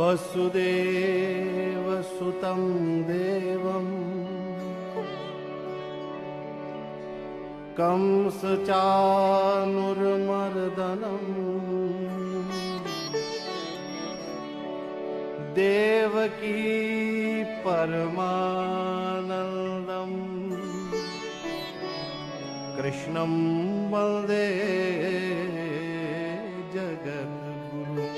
वसुदेव सुतं देवं कंसचानुर्मर्दनं देवकी परमानन्दं कृष्णं वन्दे जगद्गुरुं।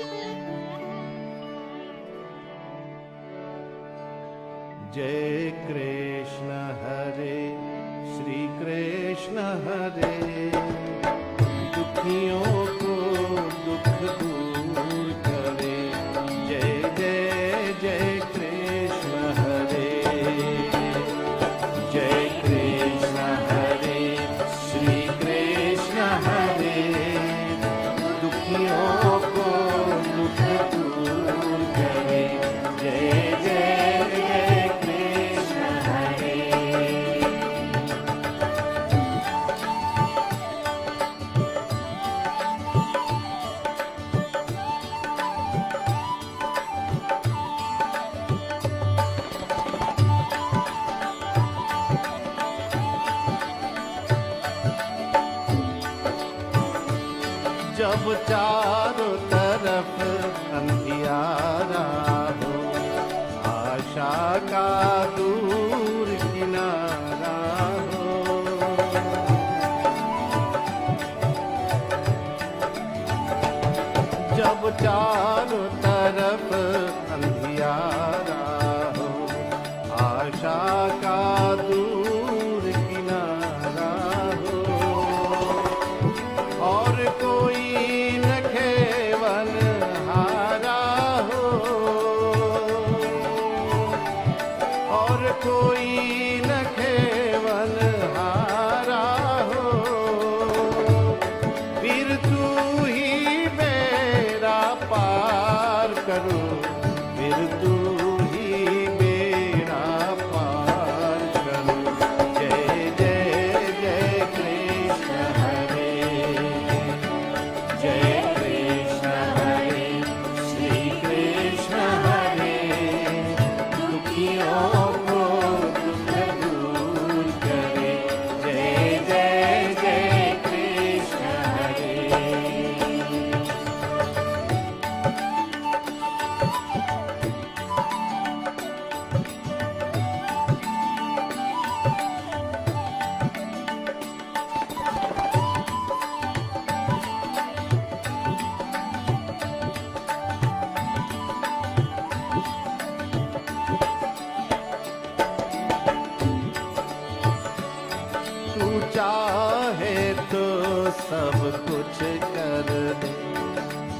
जय कृष्ण हरे श्री कृष्ण हरे, दुखियों को दुख दूर करे। जय जय जय कृष्ण हरे, जय कृष्ण हरे श्री कृष्ण हरे, दुखियों को दुख दूर करे। जय जय जब चारों तरफ अंधियारा हो, आशा का दूर किनारा हो। जब चारों तरफ अंधियारा हो, आशा का दूर किनारा हो, और कोई कोई न केवल हारा हो, फिर तू ही बेड़ा पार करो, फिर तू ही बेड़ा पार करो। जय जय जय कृष्ण हरे, जय कृष्ण हरे श्री कृष्ण हरे, दुखियों चाहे तो सब कुछ कर दे,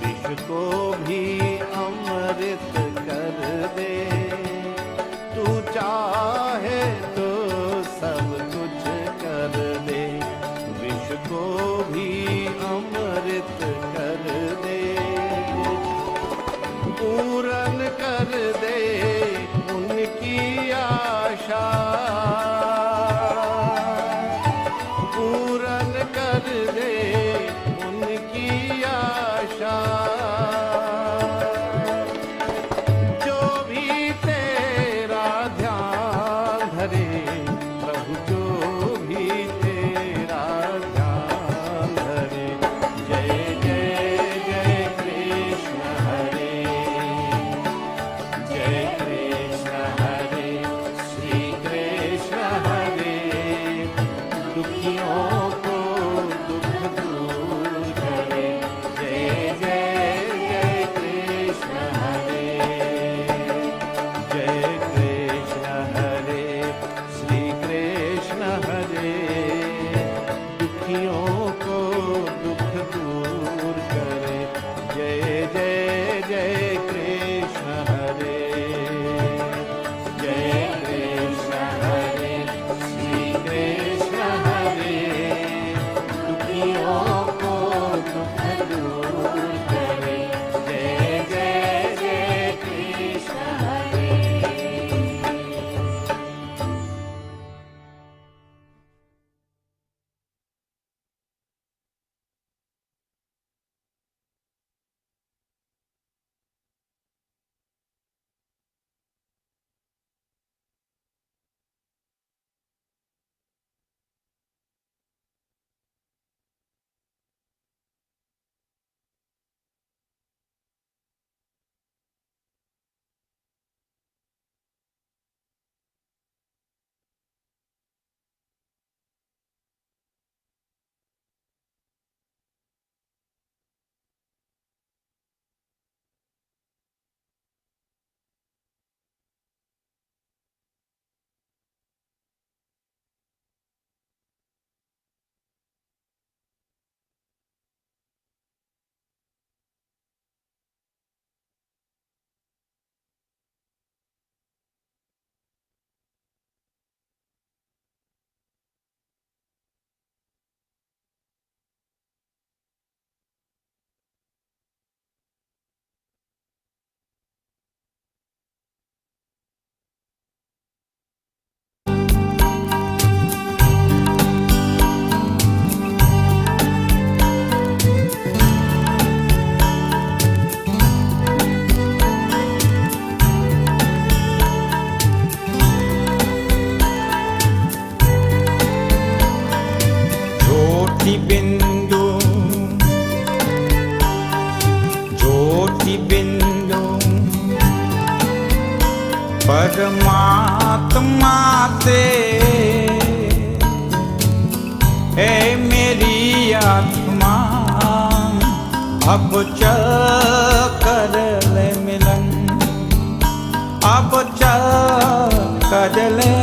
विष को भी अमृत कर दे। तू चाहे तो सब कुछ कर दे, विष को भी अमृत कर दे। पूरन कर दे उनकी आशा, कर दे उनकी आशा। जो भी तेरा ध्यान धरे प्रभु, जो भी तेरा ध्यान धरे। जय जय जय कृष्ण हरे, जय कृष्ण हरे श्री कृष्ण हरे, दुखियों परमात्मा से है मेरी आत्मा, अब चल कर ले मिलन, अब चल कर ले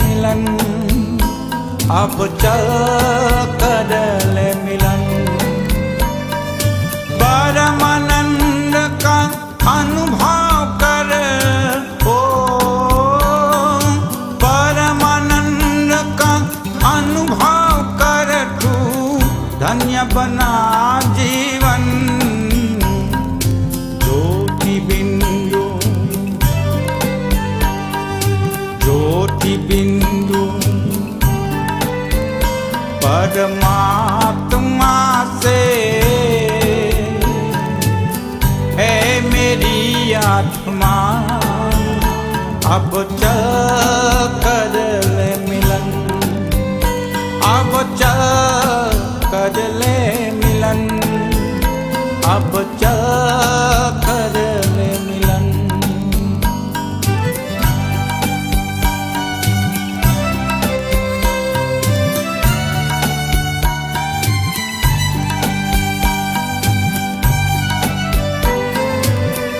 मिलन, अब चल कर ले मिलन। परमानंद का अनुभव कर, ओ परमानंद का अनुभव कर, तू धन्य बना जीवन। ज्योति बिंदु, ज्योति बिंदु परमात्मा से है मेरी आत्मा, अब चल कर ले मिलन, अब चल कर ले मिलन, अब चल कर ले मिलन।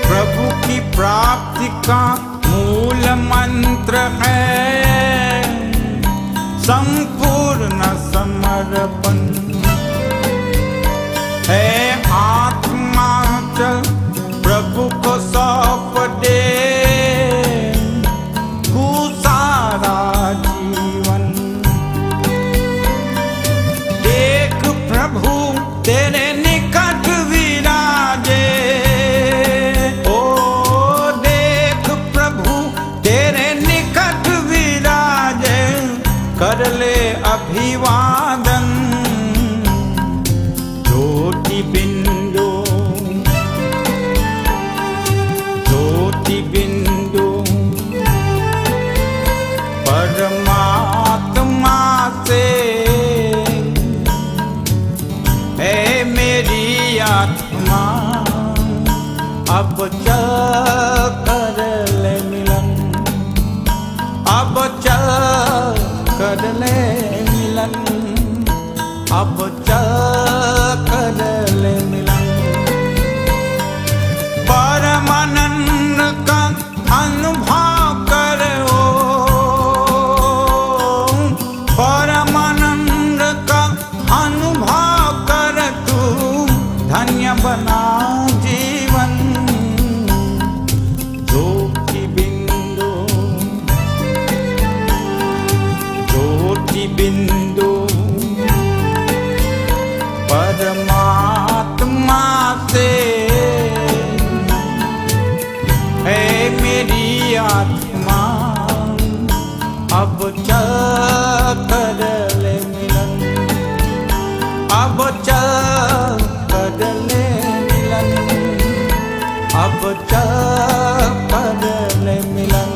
प्रभु की प्राप्ति का मूल मंत्र है संपूर्ण समर्पण, है आत्मा चल प्रभु को सौंप दे तू सारा जीवन। देख प्रभु तेरे निकट विराजे, ओ देख प्रभु तेरे निकट विराजे, कर ले अभिवादन। ज्योति बिंदु, ज्योति बिंदु परमात्मा से है मेरी आत्मा, अब चल कर ले मिलन, अब चल कर ले मिलन, अब चल कर ले मिलन। परमानंद का अनुभव करो, परमानंद का अनुभव कर, तू धन्य बना जीवन। ज्योति बिंदु, ज्योति बिंदु परमात्मा से है मेरी आत्मा, अब चल कर ले मिलन, अब चल कर ले मिलन, अब चल कर ले मिलन।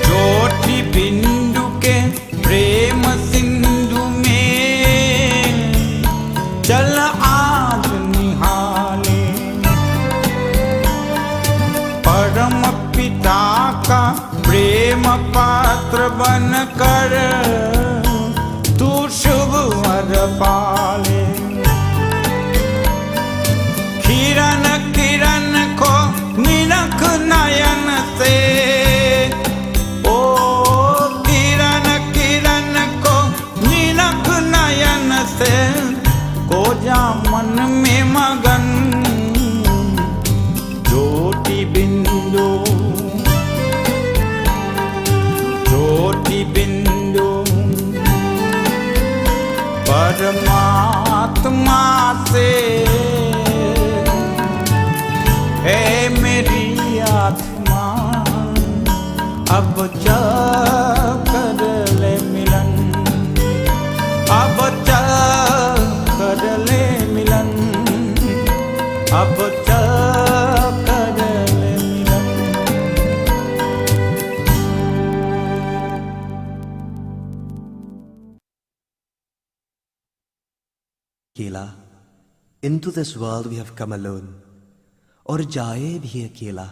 ज्योति बिंदु के प्रेम सिंधु में चल आज निहाले, परम पिता का प्रेम पात्र बन कर तू शुभ वर पाले। किरण किरण को निरख नयन से, ओ किरण किरण को निरख नयन से, को जा मन में मगन। ज्योति बिंदु, ज्योति बिंदु परमात्मा से है मेरी आत्मा, अब चल कर ले मिलन, अब चल कर ले मिलन, अब चल कर ले मिलन। अकेला, into this world we have come alone, और जाए भी अकेला.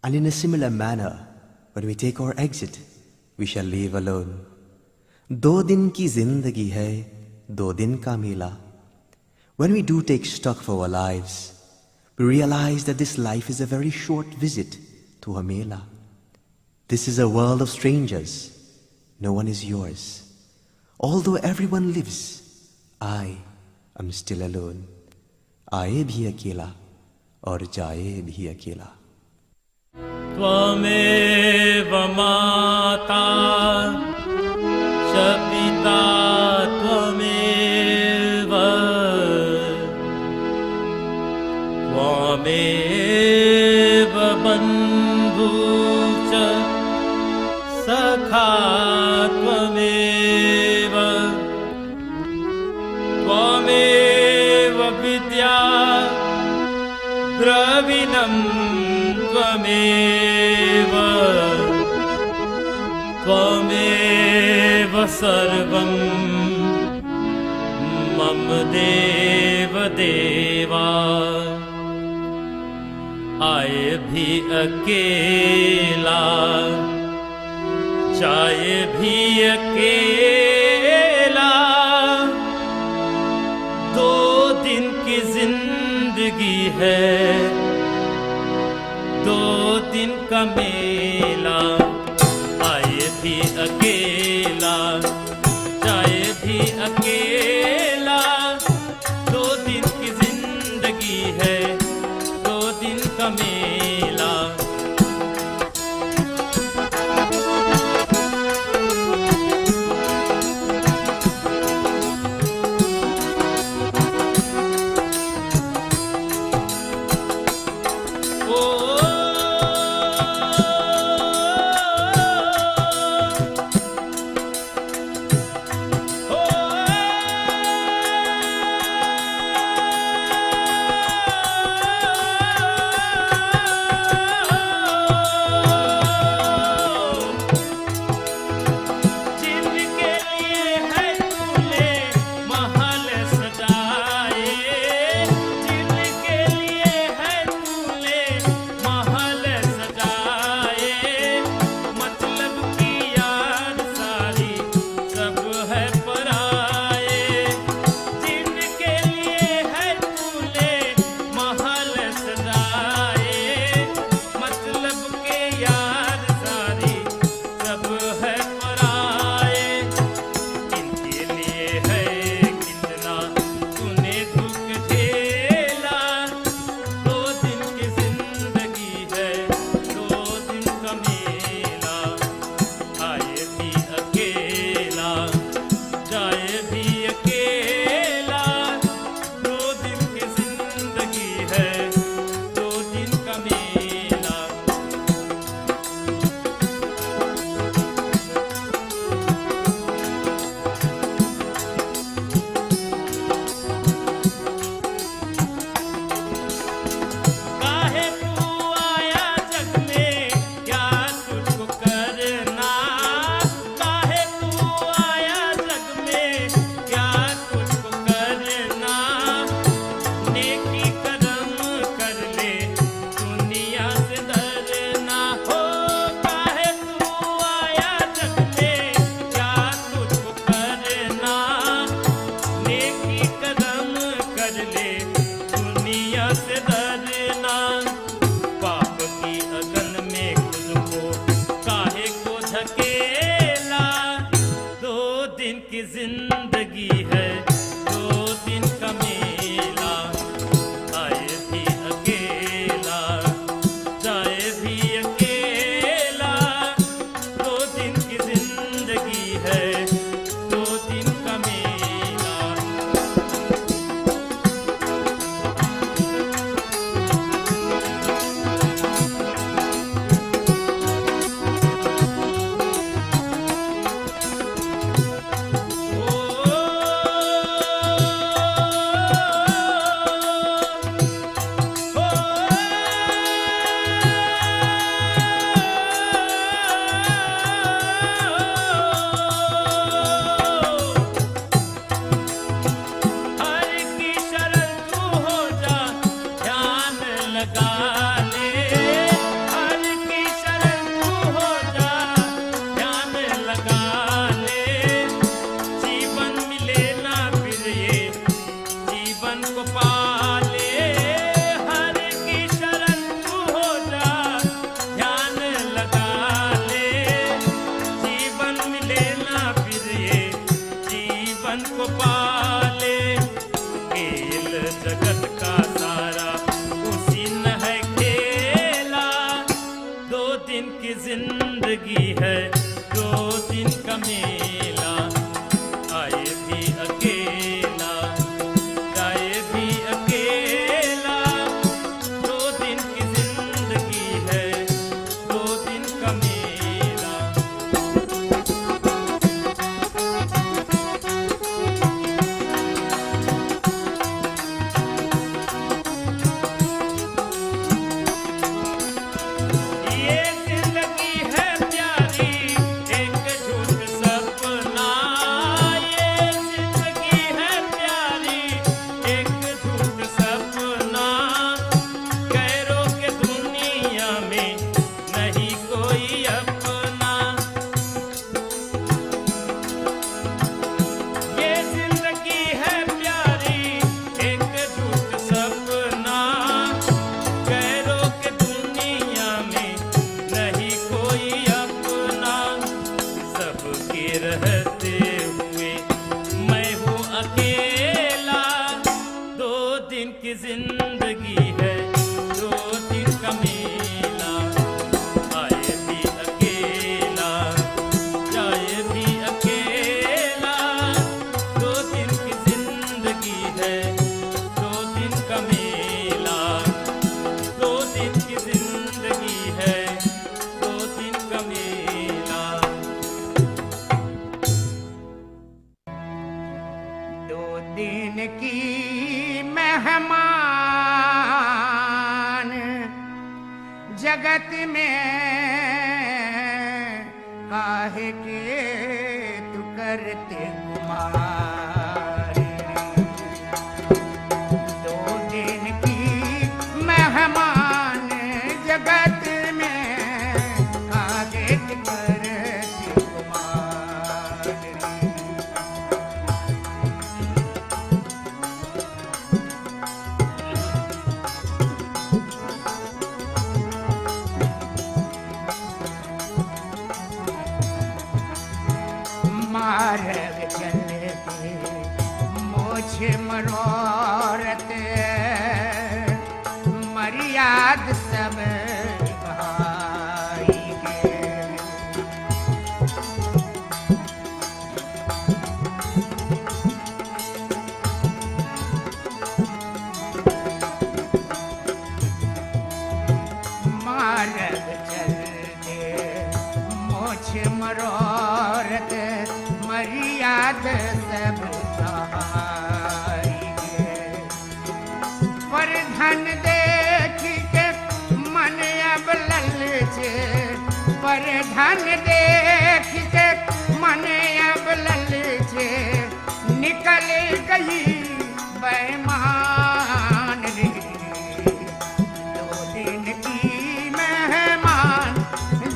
And in a similar manner, when we take our exit, we shall leave alone. 2 दिन की जिंदगी है, 2 दिन का मेला. When we do take stock of our lives, we realize that this life is a very short visit to a mela. This is a world of strangers. No one is yours. Although everyone lives, I am still alone. आए भी अकेला और जाए भी अकेला. त्वमेव माता च पिता त्वमेव, त्वमेव बन्धु च सखा त्वमेव, त्वमेव विद्या द्रविणं त्वमेव, त्वमेव सर्वं मम देव देवा. आए भी अकेला, जाए भी अकेला. 2 दिन की जिंदगी है, 2 दिन का मेला. आए भी अकेला, जाए भी अकेला. 2 दिन की जिंदगी है, 2 दिन का मेला. मेला, आए भी अकेला, जाए भी अकेला। 2 दिन की जिंदगी है, 2 दिन का मेला। ये जिंदगी है प्यारी, एक झूठ सपना। ये जिंदगी है प्यारी, एक झूठ सपना। गैरों के दुनिया में नहीं कोई अपना। ये जिंदगी है प्यारी, एक झूठ सपना। गैरों के दुनिया में नहीं कोई अपना। सबके रहते हुए मैं हूँ अकेला। 2 दिन की जिंदगी है, 2 दिन का मेला। आए भी अकेला, जाए भी अकेला। 2 दिन की जिंदगी है, 2 दिन का मेला। 2 दिन की जिंदगी है, 2 दिन का मेला। 2 दिन की मेहमान जगत में काहे के तू करते गुमान। 2 दिन की मेहमान जगत में काहे के करते गुमान। मार्ग चलते मोछ मनोरथ मर्याद सब भाई के। मार्ग चलते मोछ मनोरथ मर्याद सब सहाय के। पर धन देख के मन अब ललचे, पर धन देख के मन अब ललचे। निकल गई बेईमान रे। 2 दिन की मेहमान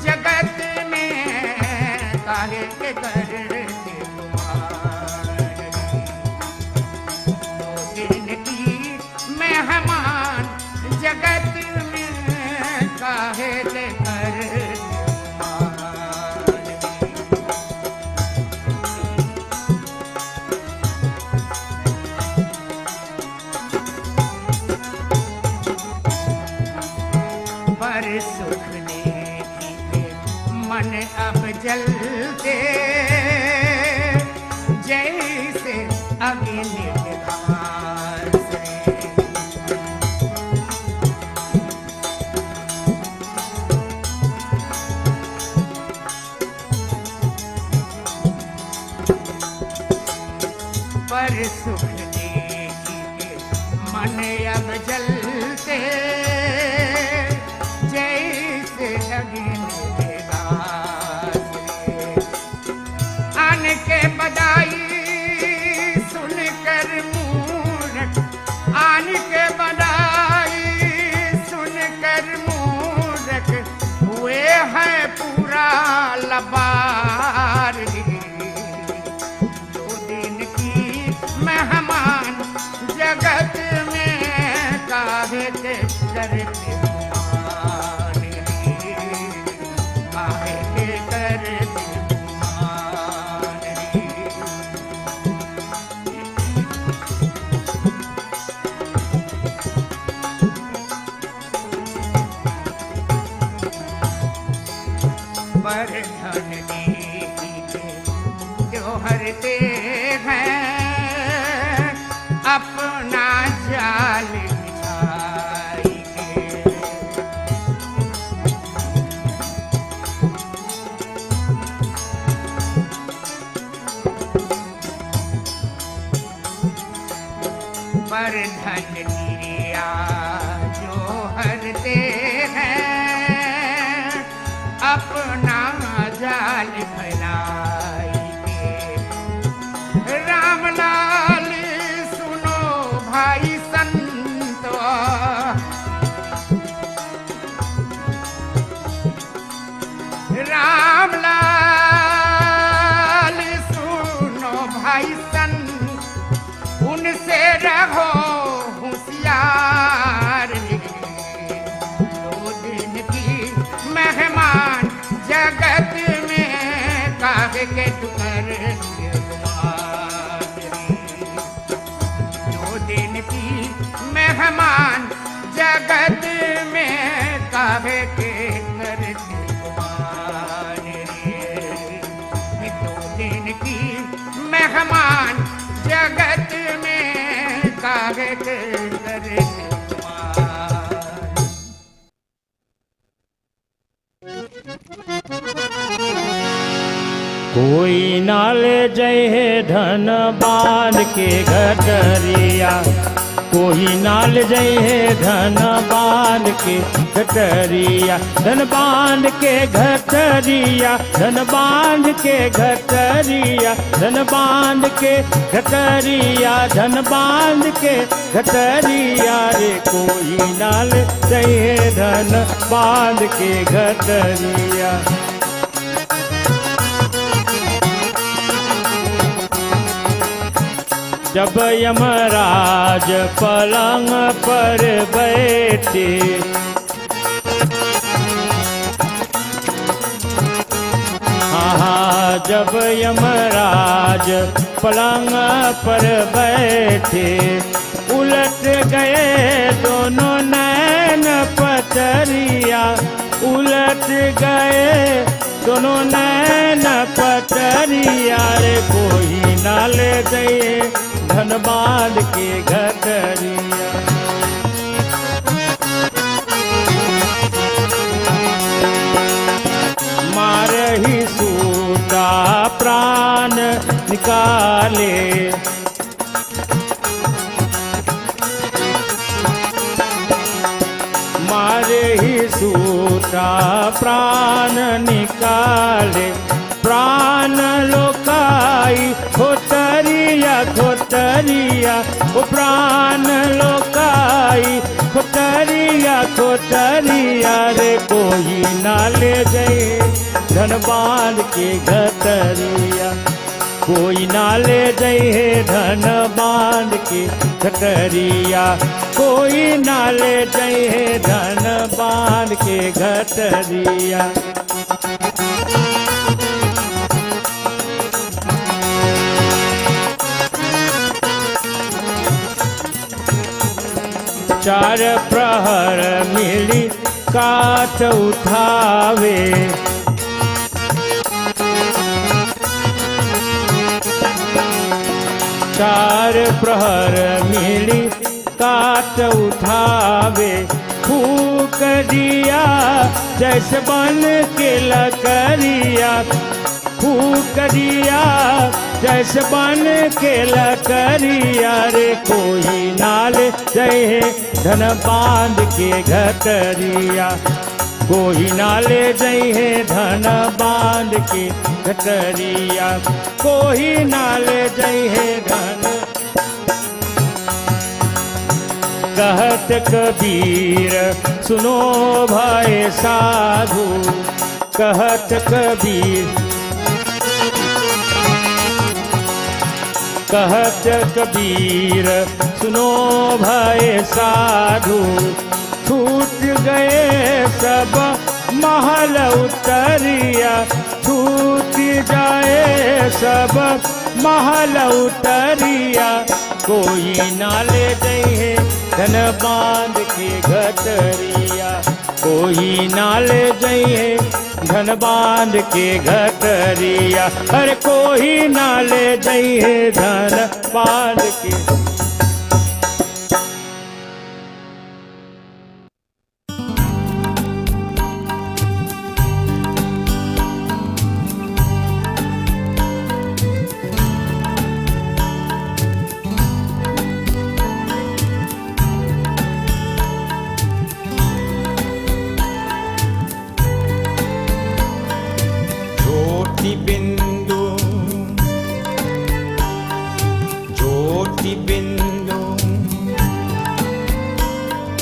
जगत में काहे के करते गुमान। 2 दिन की मेहमान जगत में काहे के करते गुमान। पर सुख देखी के मन अब जलते, जैसे अग्नि घास से। पर सुख देखी के मन अब जलते, जैसे अग्नि घास से। आन के बधाई सुन कर मूरख, आन के बधाई सुन कर मूरख हुए हैं पूरा लबार। 2 दिन की मेहमान जगत में काहे के करते गुमान। काहे के करते पर धन देखी के भरते हैं अपना जाल बिछाई के। पर धन निर्या जो हरते हैं अपना जाल फैलाई के। राम लाल सुनो भाई संतो, राम लाल सुनो भाई संत, उनसे रहो होशियार। दो दिन की मेहमान जगत में काहे के टुकर दो दिन की मेहमान जगत में काहे के कर दो दिन की मेहमान जगत में काहे के कर। कोई नाल जय है धन बांध के घटरिया, कोई नाल जय है धन बांध के घटरिया, धन बांध के घटरिया, धन बांध के घटरिया, धन बांध के घटरिया, धन बांध के घटरिया रे। कोई नाल जय है धन बांध के घटरिया। जब यमराज पलंग पर बैठे, हाँ जब यमराज पलंग पर बैठे, उलट गए दोनों नैन पतरिया, उलट गए दोनों नैन पतरिया रे। कोई नाल गए धन बांध के घटरिया। मारही सूता प्राण निकाले, मारही सूता प्राण निकाले, प्राण लोकाई खोटरिया खोटरिया, ओ प्राण लोकाई खोटरिया खोटरिया रे। कोई नाले गए धन बांध के घटरिया, कोई नाले गए धन बांध के घटरिया, कोई नाले गए धन बांध के घटरिया। चार प्रहर मिली काट उठावे, चार प्रहर मिली काट उठावे, फूक दिया जैसे बन के लकड़िया, फूक दिया जैसे बन के लकड़िया रे। कोई नाल जय धन बांध के घटरिया, कोई नाले जय धन बांध के घटरिया, कोई नाले जय धन। कहत कबीर सुनो भाई साधु, कहत कबीर, कहत कबीर सुनो भाई साधु, छूट गए सब महल उतरिया, छूट जाए सब महल उतरिया। कोई नाले जय धन बांध के घटरिया, कोई नाले जय धन बांध के घटरिया, अरे कोई ना ले जाइए धन बांध के।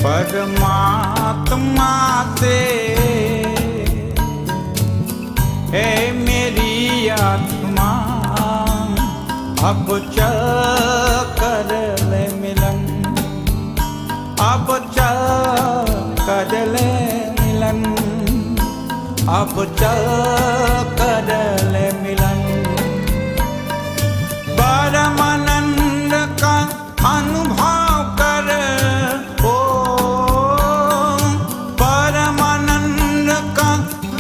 परमात्मा से है मेरी आत्मा, अब चल कर ले मिलन, अब चल कर ले मिलन, अब चल कर ले मिलन। परमानंद का अनुभव कर, ओ परमानंद का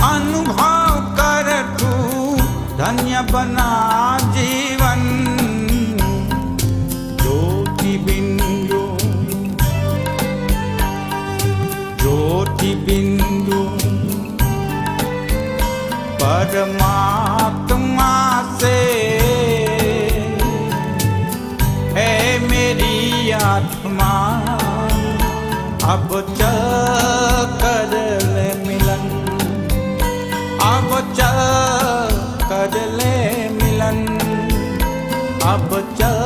अनुभव कर, तू धन्य बना जीवन। ज्योति बिंदु, ज्योति बिंदु परमात्मा से है मेरी आत्मा, अब चल कर ले मिलन, अब चल कर ले मिलन, अब चल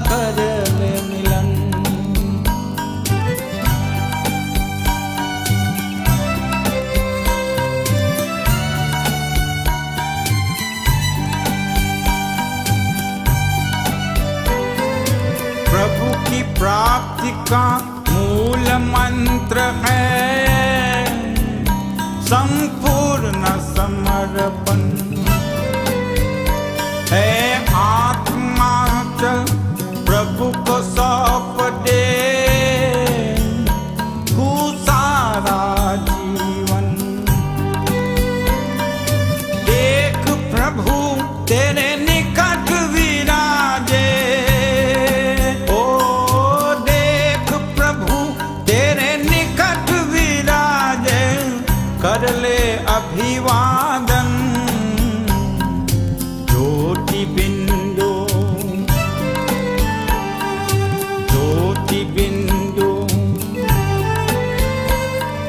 कर ले मिलन। प्रभु की प्राप्ति का मूल मंत्र है संपूर्ण समर्पण, है आत्मा चल प्रभु को सौंप दे तू सारा जीवन। देख प्रभु तेरे निकट विराजे, ओ देख प्रभु तेरे निकट विराजे, कर ले अभिवादन। ज्योति बिंदु, ज्योति बिंदु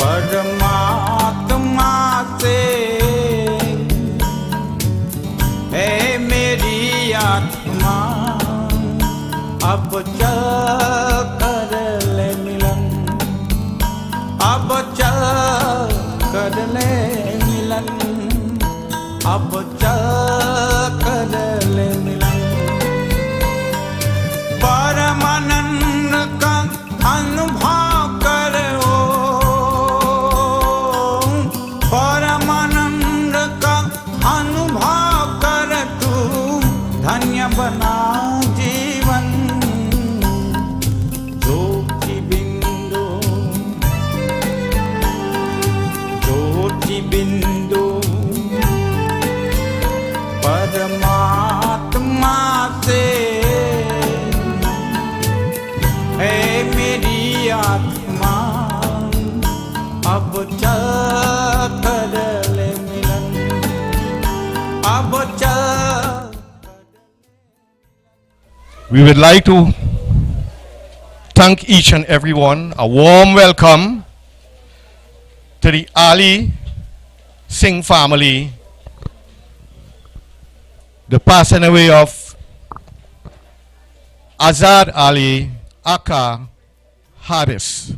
परमात्मा से है मेरी आत्मा, अब चल कर ले मिलन, अब चल कर ले मिलन, अब चल कर ले मिलन। परमानंद का अनुभव कर, ओ परमानंद का अनुभव कर, तू धन्य बना जीवन। ज्योति बिंदु, ज्योति बिंदु परमात्मा से है मेरी आत्मा, अब चल कर ले मिलन, अब चल। We would like to thank each and everyone, a warm welcome to the Ali Singh family, the passing away of Azad Ali Aka Harris.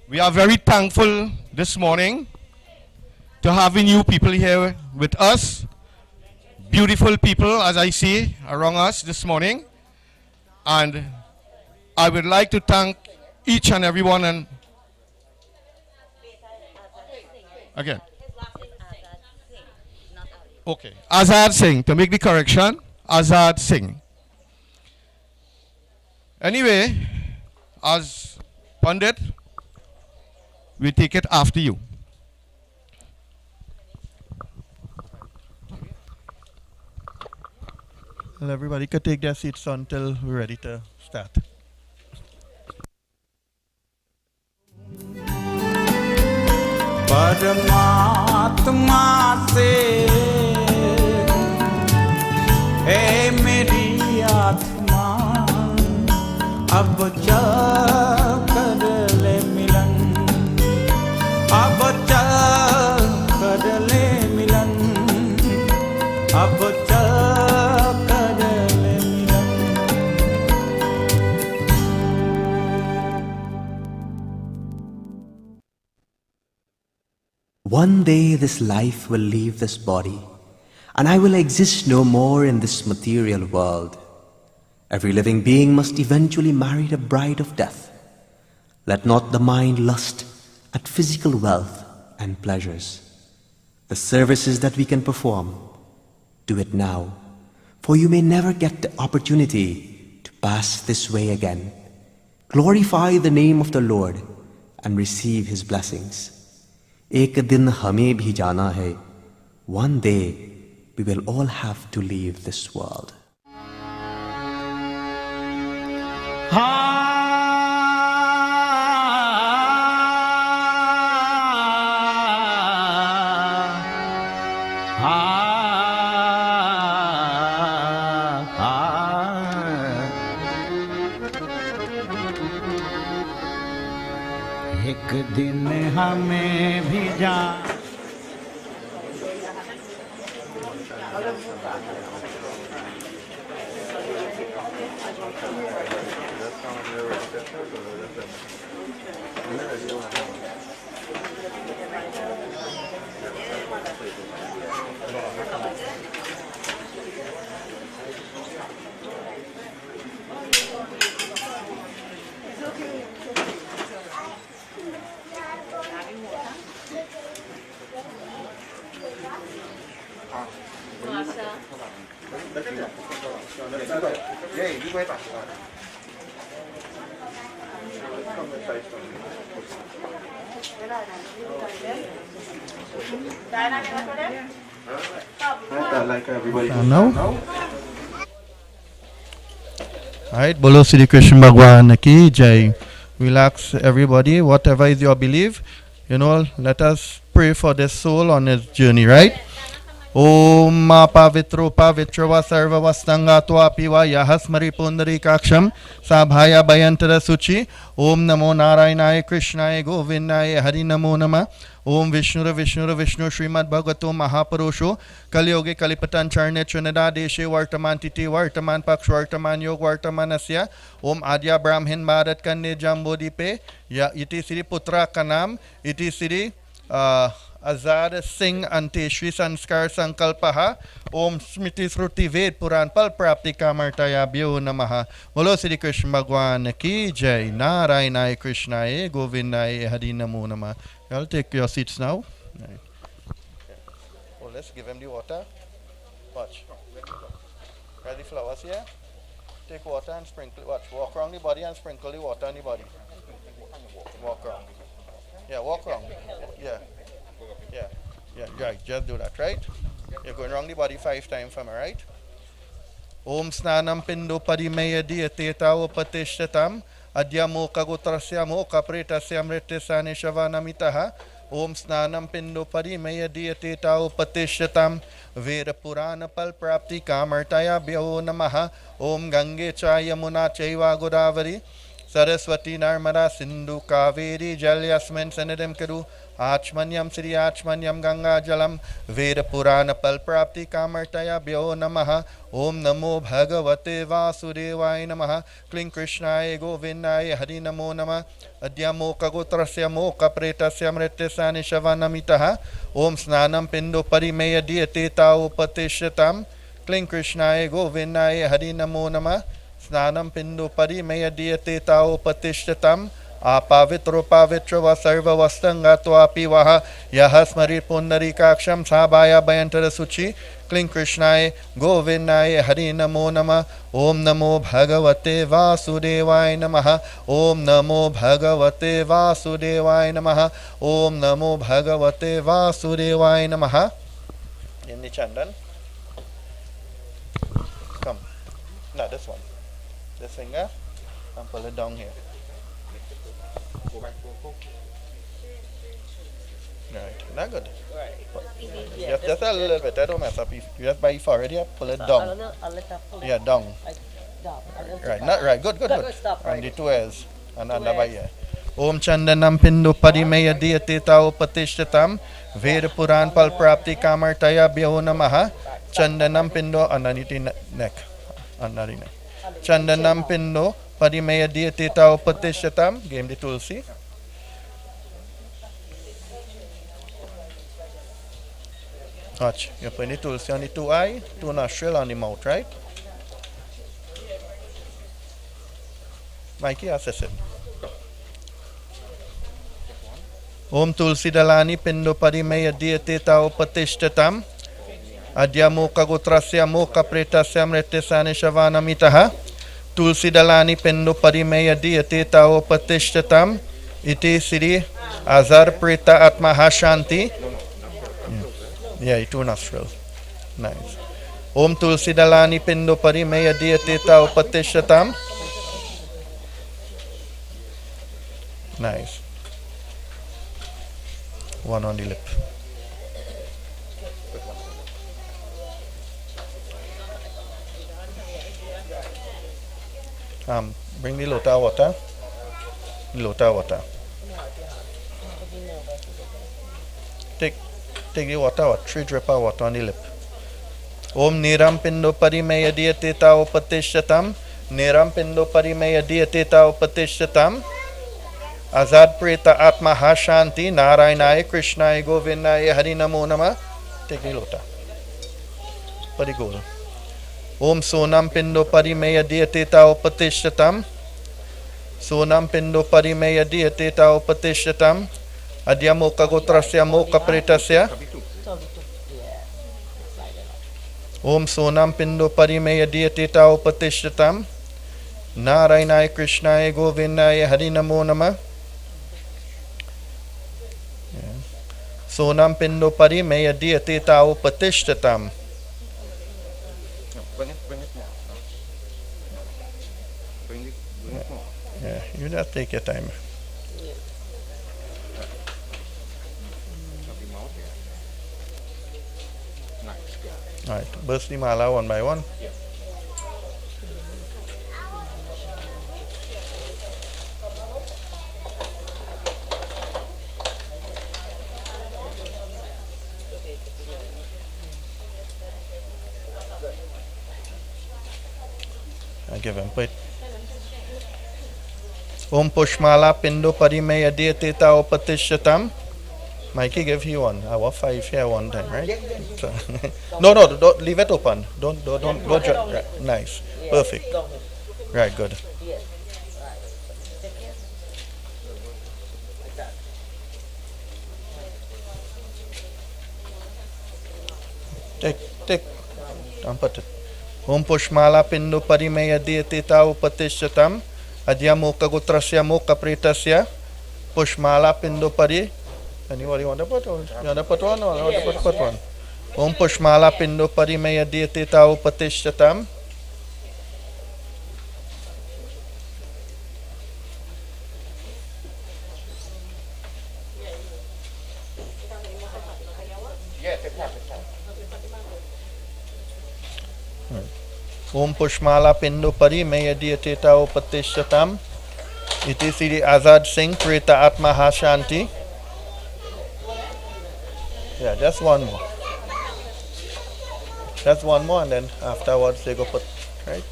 We are very thankful this morning to having you people here with us. Beautiful people, as I see around us this morning. And I would like to thank each and everyone. And again, okay, Azad Singh, to make the correction, Azad Singh. Anyway, as Pandit, we take it after you. Well, everybody could take their seats until we're ready to start. परमात्मा से ए मेरी आत्मा अब चल कर ले मिलन अब चल कर ले मिलन अब चल कर ले मिलन One day this life will leave this body, and I will exist no more in this material world. Every living being must eventually marry the bride of death. Let not the mind lust at physical wealth and pleasures. The services that we can perform, do it now, for you may never get the opportunity to pass this way again. Glorify the name of the Lord and receive His blessings. एक दिन हमें भी जाना है. One day we will all have to leave this world. एक दिन हमें भी जा Now? Alright, Bolo Sri Krishna Bhagwan ki Jai. Relax, everybody, whatever is your belief, let us pray for this soul on its journey, right? Om ma pavitro pavitrava sarva vastangatva piva yahasmari pundari kaksham sabhaya bayantara suchi. Om namo narayanaye krishnaya govindaya hari namo nama. Om Vishnu Srimad Bhagavato Mahapurusho Kalyoge Kalipatan Charne Trinidad Deshe Vartaman Titi Vartaman Paksh Vartaman Yog Vartamanasya Om Adya Brahmin Bharat Kande Jambodipe Ya Iti Siri Putra Kanam Iti Siri Azad Singh Ante Shri Sanskar Sankalpaha Om Smriti Sruti Ved Puran Pal Prapti Kamartaya Bhyo Namaha. Bolo Sri Krishna Bhagwan ki Jai. Narayanaye Krishnaye Govindaye Hari Namo Namah. I'll take your seats now. Right. Oh, let's give him the water. Watch. Ready flowers here? Take water and sprinkle. Watch. Walk around the body and sprinkle the water on the body. Walk around. Yeah, walk around. Yeah. Yeah. Yeah, right. Just do that, right? You're going around the body 5 times for me, right? Om snanam pindo parimaya diyateta upatishtatam. Adya moka gotrasya moka pretasya mritisani shavanamitaha. Om snanam pindo parimaya diyateta upatishtatam. Vera purana pal prapti kamartaya bhyo namaha. Om gange chaya muna chaiva godavari. Saraswati narmada sindhu kaveri jalyasmin sanidam kadu. Achmanyam Sri Achmanyam Ganga Jalam Veda Purana Pal Prapti Kamartaya Bhyo Namaha. Om Namo Bhagavate Vasudevaya Namaha. Kling Krishnaya Govindaya Hari Namo Nama. Adya Moka Gotrasya Moka Pretasya Mritisani Shavanamitaha. Om Snanam Pindo Parimeya Diyateta Upatishyatam. Kling Krishnaya Govindaya Hari Namo Nama. Snanam Pindo Parimeya Diyateta Upatishyatam. Apavitro pavitra vasarva vastangatva pivaha yahasmari pundari kaksham sabhaya bayantara suchi. Kling Krishnaya Govindaya Hari Namo Nama. Om Namo Bhagavate Vasudevaya Namaha. Om Namo Bhagavate Vasudevaya Namaha. Om Namo Bhagavate Vasudevaya Namaha. In the chandan. Come. No, this one. This finger. And pull it down here. Right. Not good. Just a little bit. That don't mess up. You just by your forehead here. Pull it down. Yeah, down. Right. Not right. Good. And the two ears. And by here. Om Chandanam Pindu Parimeya Diyatita Upatishtatam Veda Puran Pal Prapti Kamartaya Bhyo Namaha Chandanam Pindu Ananiti neck. Chandanam Pindu Parimeya Diyatita Upatishtatam. Give him the tulsi. Watch. You put the tulsi on the two eye, two nostril on the mouth, right? Mikey, assess it. Om Tulsi Dalani Pindo Parimeya Diyatita Upatishtatam Adya Mukha Gotrasya Mukha Pretasya Mritisani Shavana Mitaha Tulsi Dalani Pindo Parimeya Diyatita Upatishtatam Iti Siri Azar Preta Atmaha Shanti. Yeah, two nostrils. Nice. Om Tulsi Dalani Pindo Parimeya Diyatita Upatishtatam. Nice. One on the lip. Bring the lota water. Take the water, 3 drip of water on the lip. Om Niram Pindo Parimeya Diyatita Upatishtatam. Niram Pindo Parimeya Diyatita Upatishtatam. Azad Preta Atma Hashanti Narayanaya Krishnaya Govindaya Hari Namo Nama. Take the lota. Parigol. Om Sonam Pindo Parimeya Diyatita Upatishtatam. Sonam Pindo Parimeya Diyatita Upatishtatam. Adya Mukha Gotrasya Mukha Pretasya. Om Sonam Pindo Parimeya Diyatita Upatishtatam. Narayanaya Krishnaya Govindaya Hari Namo Nama. Sonam Pindo Parimeya Diyatita Upatishtatam. Bring it more. Bring it more. Yeah, you just take your time. Nice. Alright, burst the mala one by one. Yeah. I give him put. Om Pushmala Pindo Parimeya Diyatita Upatishtatam. Mikey, give you one. I want 5 here one time, right? So, no, don't leave it open. Don't go. Right. Nice, perfect. Right, good. Take. Don't put it. Om Pushmala Pindo Parimeya Diyatita Upatishtatam Adya Mukha Gotrasya Mukha Pretasya Pushmala Pindo Pari. Anybody want to put one? You want to put one or you want to put one? Om Pushmala Pindo Parimeya Diyatita Upatishtatam. Om Pushmala Pindo Parimeya Diyatita Upatishtatam Iti Siri Azad Singh Preta Atma Hashanti. Yeah, just one more. Just one more and then afterwards they go put, right?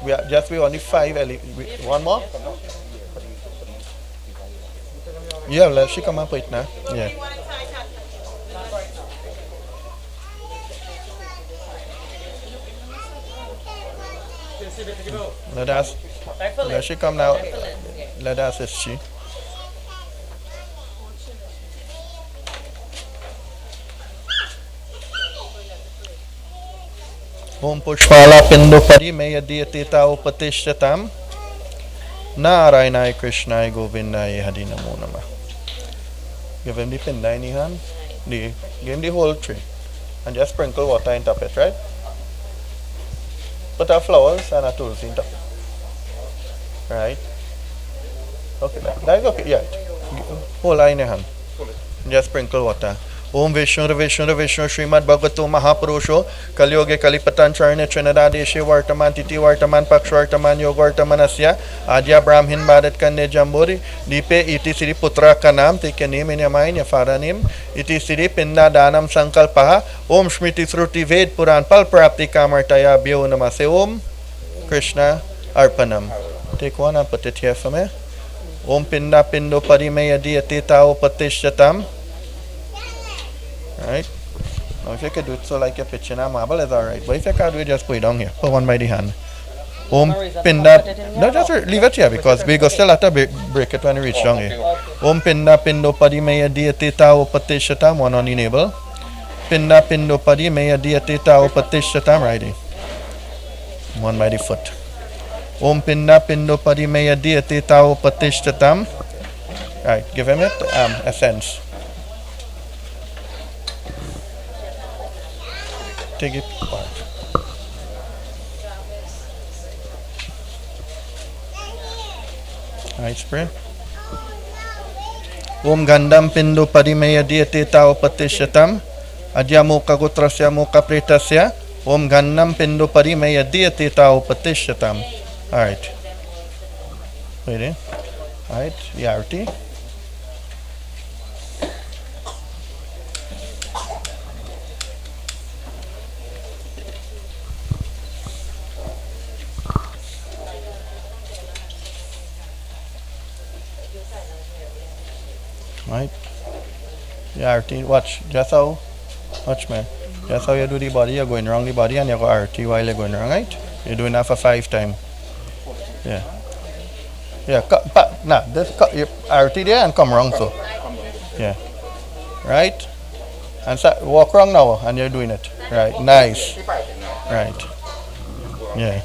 We only 5 one more? Yeah, let she come up with now. Yeah. Let she come now. Let us assist she. Om Pushpala Pindo Parimeya Diyatita Upatishtatam. Narayanaya Krishnaya Govindaya Hari Namo Nama. Give him the pinda in the hand. Give him the whole tree. And just sprinkle water on top of it, right? put our flowers and a tulsi in top. Right? Okay, that's okay, yeah. Hold her in your hand. Just sprinkle water. Om Vishnu Vishnu Vishnu Srimad Bhagavato Mahapurusho Kalyoge Kalipatan Charne Trinadadeshe Vartaman Titi Vartaman Pakshartaman Yogartamanasya Adya Brahmin Bharat Kande Jambori Dipe Iti Siri Putra Kanam, take your name in your mind, your father name. Iti Siri Pinda Danam Sankalpaha Om Shmiti Sruti Ved Puran Pal Prapti Kamartaya Bhyo Namase Om Krishna Arpanam. Take one and put it here for me. Om Pinda Pindo Parimeya Diyatita Upatishyatam. Right? Now if you could do it so like you're pitching a marble, it's alright. But if you can't do it, just put it down here. Put one by the hand. Om Pinda. No, just leave it here because we go still have to break it when we reach down here. Om Pinda Pindo Parimeya Diyatita Upatishyatam. One on the navel. Pinda Pindo Parimeya Diyatita Upatishyatam. Right here. One by the foot. Om Pinda Pindo Parimeya Diyatita Upatishyatam. Right, give him it. Essence. Take it apart. Right, spray. Om Gandam Pindo Parimeya Diyatita Upatishyatam. Adya Mukha Gutrasya Mukha Pretasya. Om Gandam Pindo Parimeya Diyatita Upatishyatam. Alright. Wait in. Alright, the arati. Right? The arati, watch, just how, watch man. Just how you do the body, you're going wrong the body and you go arati while you're going wrong, right? You're doing that for 5 times. Yeah. Yeah, nah, this arati there and come wrong so. Yeah. Right? And so walk wrong now and you're doing it. Right, nice. Right. Yeah.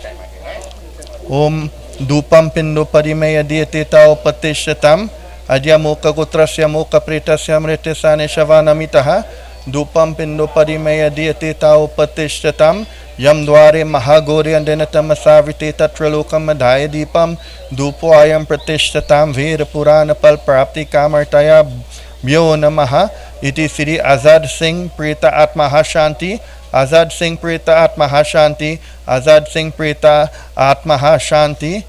Om Dupam Pindo Parimeya Diyatita Upatishyatam. Adya Mukha Gutrasya Mukha Pretasya Mritisane Shavanamitaha. Dupam Pindo Parimeya Diyatita Upatishyatam. Yam Dware Mahagori and Denatam Savite Tatralokam Madhaya Deepam. Dupo Ayam Pratishyatam Vera Purana Pal Prapti Kamartaya Bhyo Namaha. Iti Siri Azad Singh Preta Atmaha Shanti. Azad Singh Preta Atmaha Shanti. Azad Singh Preta Atmaha Shanti.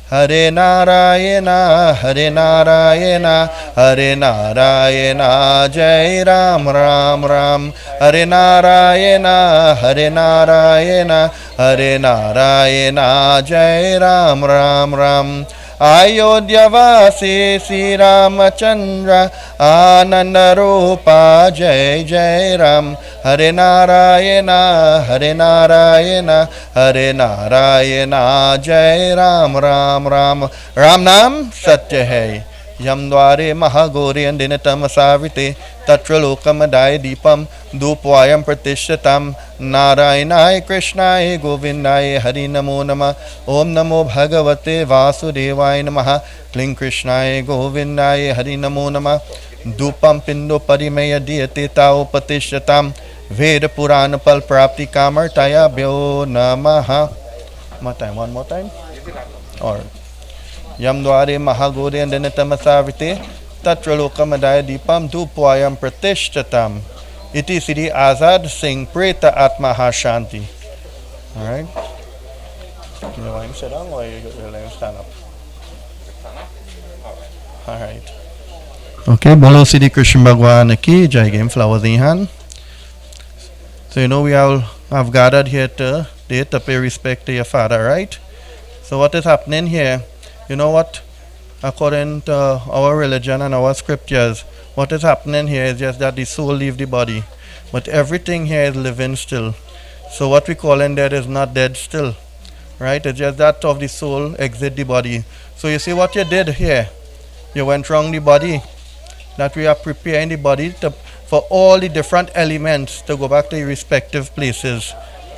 Hare Narayana, Hare Narayana, Hare Narayana, Jai Ram Ram Ram. Hare Narayana, Hare Narayana, Hare Narayana, Jai Ram Ram Ram. Ayodhya Vasi Sri Ramachandra Ananda Rupa Jai Jai Ram. Hare Narayana, Hare Narayana, Hare Narayana, Jai Ram Ram Ram. Ram Nam Satya Hai. Yam Dware Mahagori and Dinatam Savite Tatralokamadai Deepam Dupwayam Pratishyatam. Narayanai Krishnai Govindai Hari Namo Nama. Om Namo Bhagavate Vasudevai Namaha. Kling Krishnai Govindai Hari Namo Nama. Dupam Pindo Parimeya Diyatita Upatishyatam. Veda Purana Pal Prapti Kamartaya Bhyo Namaha. One more time. Or Yam Dware Mahagori and Denatamasavite Tatralokamadaya Deepam Dupwayam Pratishyatam. Iti Siri Azad Singh Preta Atmaha Shanti. Alright. You want him to sit down or you let him stand up? Alright. Okay, Bolo Siddhi Krishna Bhagwan ki Jai, game flowers in hand. So you know we all have gathered here to pay respect to your father, right? So what is happening here? You know what? According to our religion and our scriptures, what is happening here is just that the soul leaves the body. But everything here is living still. So what we call in dead is not dead still. Right? It's just that of the soul exit the body. So you see what you did here? You went wrong the body. That we are preparing the body for all the different elements to go back to the respective places.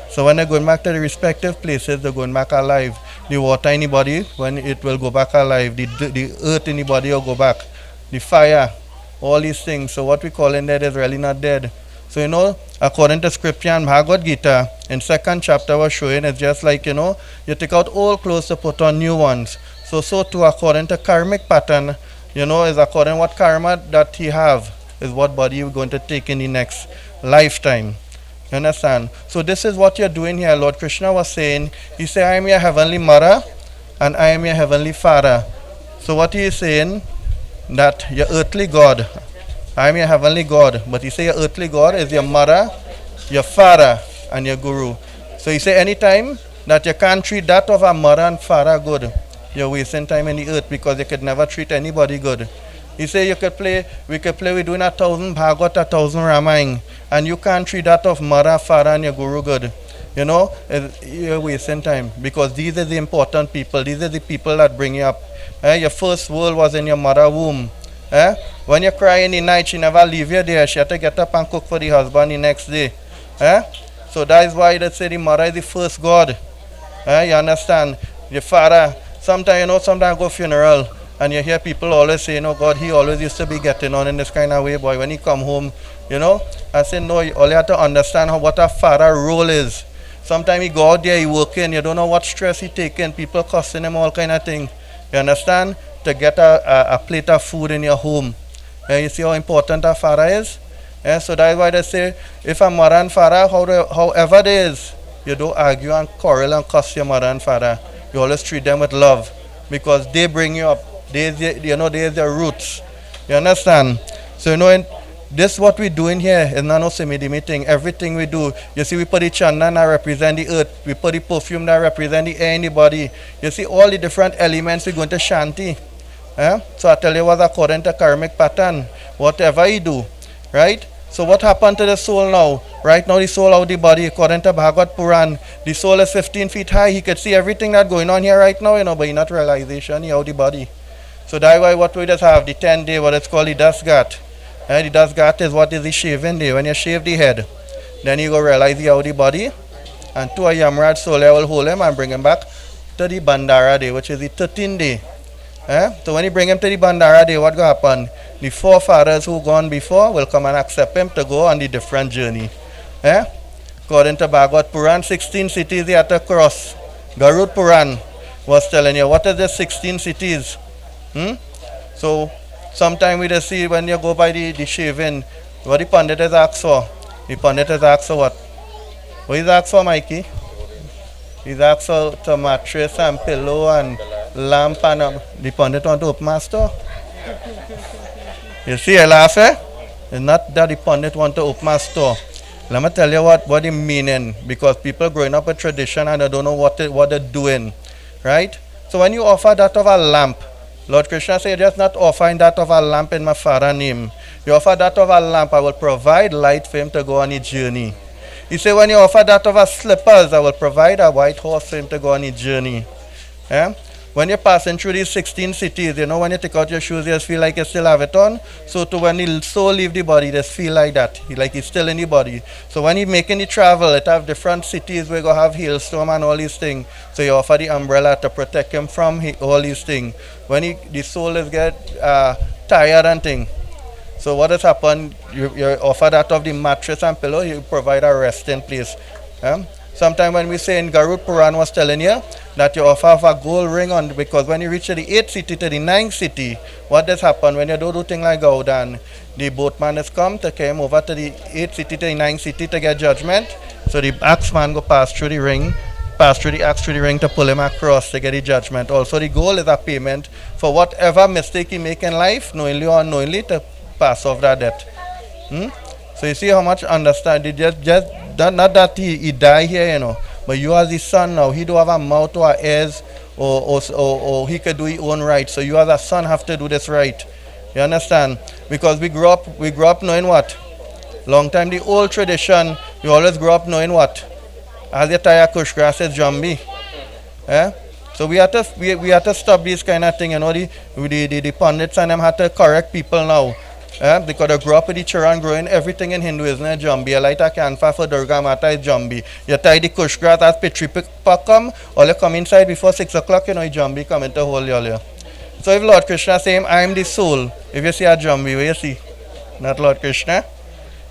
So when they're going back to the respective places, they're going back alive. The water in the body, when it will go back alive. The earth in the body will go back. The fire, all these things. So what we call in dead is really not dead. So, according to scripture and Bhagavad Gita, in 2nd chapter was showing it's just like, you take out old clothes to put on new ones. So too, according to karmic pattern, is according what karma that he have is what body you're going to take in the next lifetime. You understand? So this is what you're doing here. Lord Krishna was saying, he said, I am your heavenly mother and I am your heavenly father. So what he is saying, that your earthly God, I am your heavenly God, but he said your earthly God is your mother, your father, and your guru. So he said anytime that you can't treat that of a mother and father good, you're wasting time in the earth because you could never treat anybody good. He said we could play, we're doing 1,000 Bhagavad, 1,000 Ramayana, and you can't treat that of mother, father, and your guru good. You're wasting time because these are the important people. These are the people that bring you up. Your first world was in your mother's womb. When you cry in the night, she never leave you there. She had to get up and cook for the husband the next day. So that is why they say the mother is the first God. You understand? Your father, sometimes I go funeral and you hear people always say, God, he always used to be getting on in this kind of way, boy. When he come home, I say, no, all you have to understand what a father role is. Sometimes he go out there, he working, you don't know what stress he taking, people cussing him, all kind of thing. You understand? To get a plate of food in your home. You see how important a father is? So that's why they say, if a mother and father, however it is, you don't argue and quarrel and cuss your mother and father. You always treat them with love because they bring you up. They're their roots. You understand? So this what we're doing here is not no semi-meeting. Everything we do, you see, we put the chandan that represent the earth. We put the perfume that represent the air in the body. You see, all the different elements we're going to shanti. So I tell you what's according to karmic pattern. Whatever you do, right? So what happened to the soul now? Right now the soul out of the body, according to Bhagavad Puran, the soul is 15 feet high. He could see everything that's going on here right now, but he not realization, he out of the body. So that's why what we just have, the 10 day, what it's called the dasgat. The dasgat is what is the shaving day. When you shave the head, then you go realize he out of the body. And to a Yamraj soul, I will hold him and bring him back to the Bandara day, which is the 13th day. So when you bring him to the Bandara day, what will happen? The forefathers who gone before will come and accept him to go on the different journey. According to Bhagavad Puran, 16 cities they had to cross. Garud Puran was telling you, what are the 16 cities? So sometime we just see when you go by the shaving, what the Pandit is asked for. The Pandit is asked for what? What is asked for, Mikey? He's asked for mattress and pillow and lamp and the Pandit want to open my store. You see, I laugh, It's not that the Pandit want to open my store. Let me tell you what the meaning, because people growing up with tradition and they don't know what they're doing, right? So when you offer that of a lamp, Lord Krishna said, just not offering that of a lamp in my father's name. You offer that of a lamp, I will provide light for him to go on his journey. He said, when you offer that of a slippers, I will provide a white horse for him to go on his journey. When you're passing through these 16 cities, when you take out your shoes, you just feel like you still have it on. So to when the soul leave the body, just feel like that. Like he's still in the body. So when he's making the travel, it have different cities where you go have hailstorm and all these things. So you offer the umbrella to protect him from all these things. When the soul is get tired and things. So what has happened, you offer that of the mattress and pillow, you provide a resting place. Sometimes when we say in Garud Puran was telling you that you offer a gold ring on, because when you reach to the 8th city to the 9th city, what does happen when you do things like Gaudan? The boatman has come to come over to the 8th city to the 9th city to get judgment. So the axeman go pass through the ring, pass through the axe through the ring to pull him across to get the judgment. Also the goal is a payment for whatever mistake he make in life, knowingly or unknowingly, to pass off that debt. So you see how much understand. Just not that he die here, but you as his son now, he don't have a mouth or ears, or he could do his own right. So you as a son have to do this right. You understand? Because we grew up knowing what? Long time the old tradition, you always grew up knowing what? As you tie a kush grass, it's jambi. So we had to stop this kind of thing, the pundits and them had to correct people now. Because they grew up with the children growing everything in Hinduism is jambi. You light a canfa for Durga Mata is jambi. You tie the kush grass as Pitri come, or you come inside before 6 o'clock, jambi come into hold you. So if Lord Krishna say, I am the soul, if you see a jambi, what you see? Not Lord Krishna.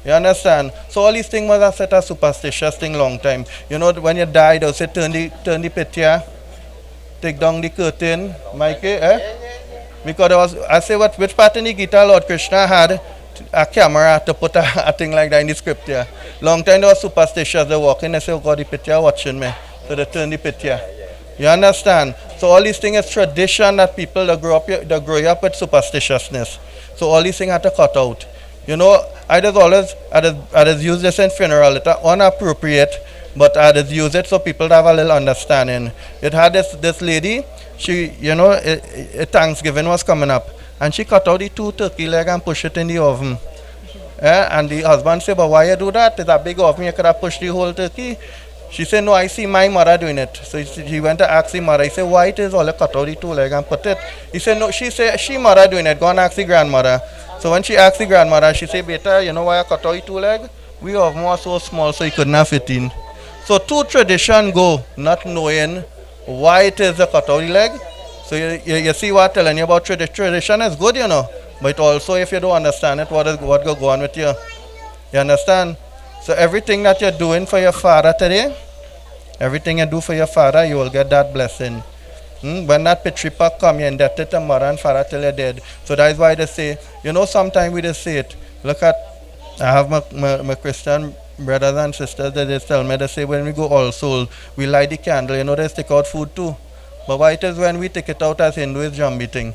You understand? So all these things was a set of superstitious thing long time. You know, when you die, they'll say turn the picture, take down the curtain, Mikey, Because there was, I say which part in the guitar Lord Krishna had a camera to put a thing like that in the scripture. Long time they were superstitious, they walk in and say, oh God, the picture watching me. So they turn the picture. You understand? So all these things is tradition that people that grow up with superstitiousness. So all these things had to cut out. You know, I just use this in funeral. It's inappropriate, but I just use it so people have a little understanding. It had this lady, she, you know, Thanksgiving was coming up, and she cut out the 2 turkey leg and push it in the oven. And the husband said, but why you do that? It's a big oven, you could have pushed the whole turkey. She said, no, I see my mother doing it. So she went to ask the mother. He said, why it is all cut out the 2 leg and put it? He said, no, she said, she mother doing it. Go and ask the grandmother. So when she asked the grandmother, she said, beta, you know why I cut out the 2 leg? We have more so small so he could not fit in. So 2 tradition go, not knowing why it is a cut out the leg. So you see what I'm telling you about tradition is good, you know. But also if you don't understand it, what go on with you? You understand? So everything that you're doing for your father today, everything you do for your father, you will get that blessing. When that Pitripa come, you're indebted to mother and father till you're dead. So that is why they say, you know, sometimes we just say it. Look at, I have my Christian brothers and sisters that they tell me, they say when we go All Soul, we light the candle, you know, they stick out food too. But why it is when we take it out as Hindu is jam beating.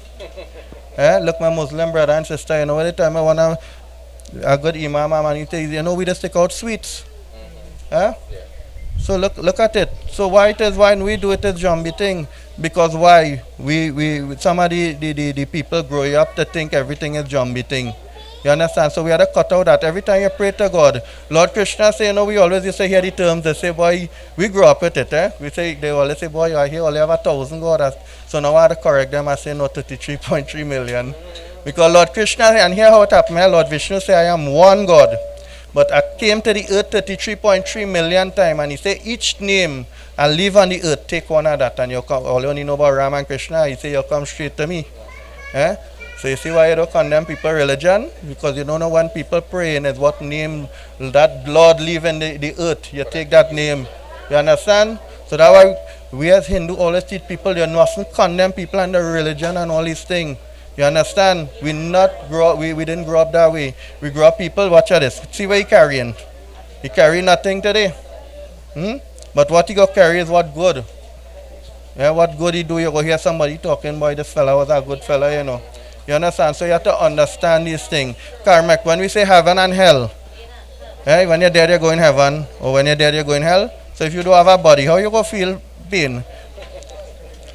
Look, my Muslim brother and sister, you know, every time I want a good imam and he says, you know, we just take out sweets. So look at it. So why it is when we do it as zombie thing? Because why? Some of the people grow up to think everything is zombie thing. You understand? So we had to cut out that. Every time you pray to God, Lord Krishna say, you know, we always used to hear the terms, they say, boy, we grew up with it, We say, they always say, boy, I hear only have 1,000 God. So now I had to correct them, I say, no, 33.3 million. Because Lord Krishna, and here how it happened, Lord Vishnu say, I am one God. But I came to the earth 33.3 million times, and he said, each name I live on the earth, take one of that, and you come, all you only know about Ram and Krishna, he say, you come straight to me. So you see why you don't condemn people religion? Because you don't know when people pray and it's what name that Lord live in the earth. You take that name. You understand? So that's why we as Hindu always teach people you mustn't condemn people under religion and all these things. You understand? We didn't grow up that way. We grew up people, watch out this. See what he carrying. He carry nothing today. But what he got carry is what good. What good he do, you go hear somebody talking, boy, this fella was a good fella, you know. You understand? So you have to understand these things. Karmic, when we say heaven and hell, when you're dead, you're going heaven, or when you're dead, you're going hell. So if you don't have a body, how you go feel pain?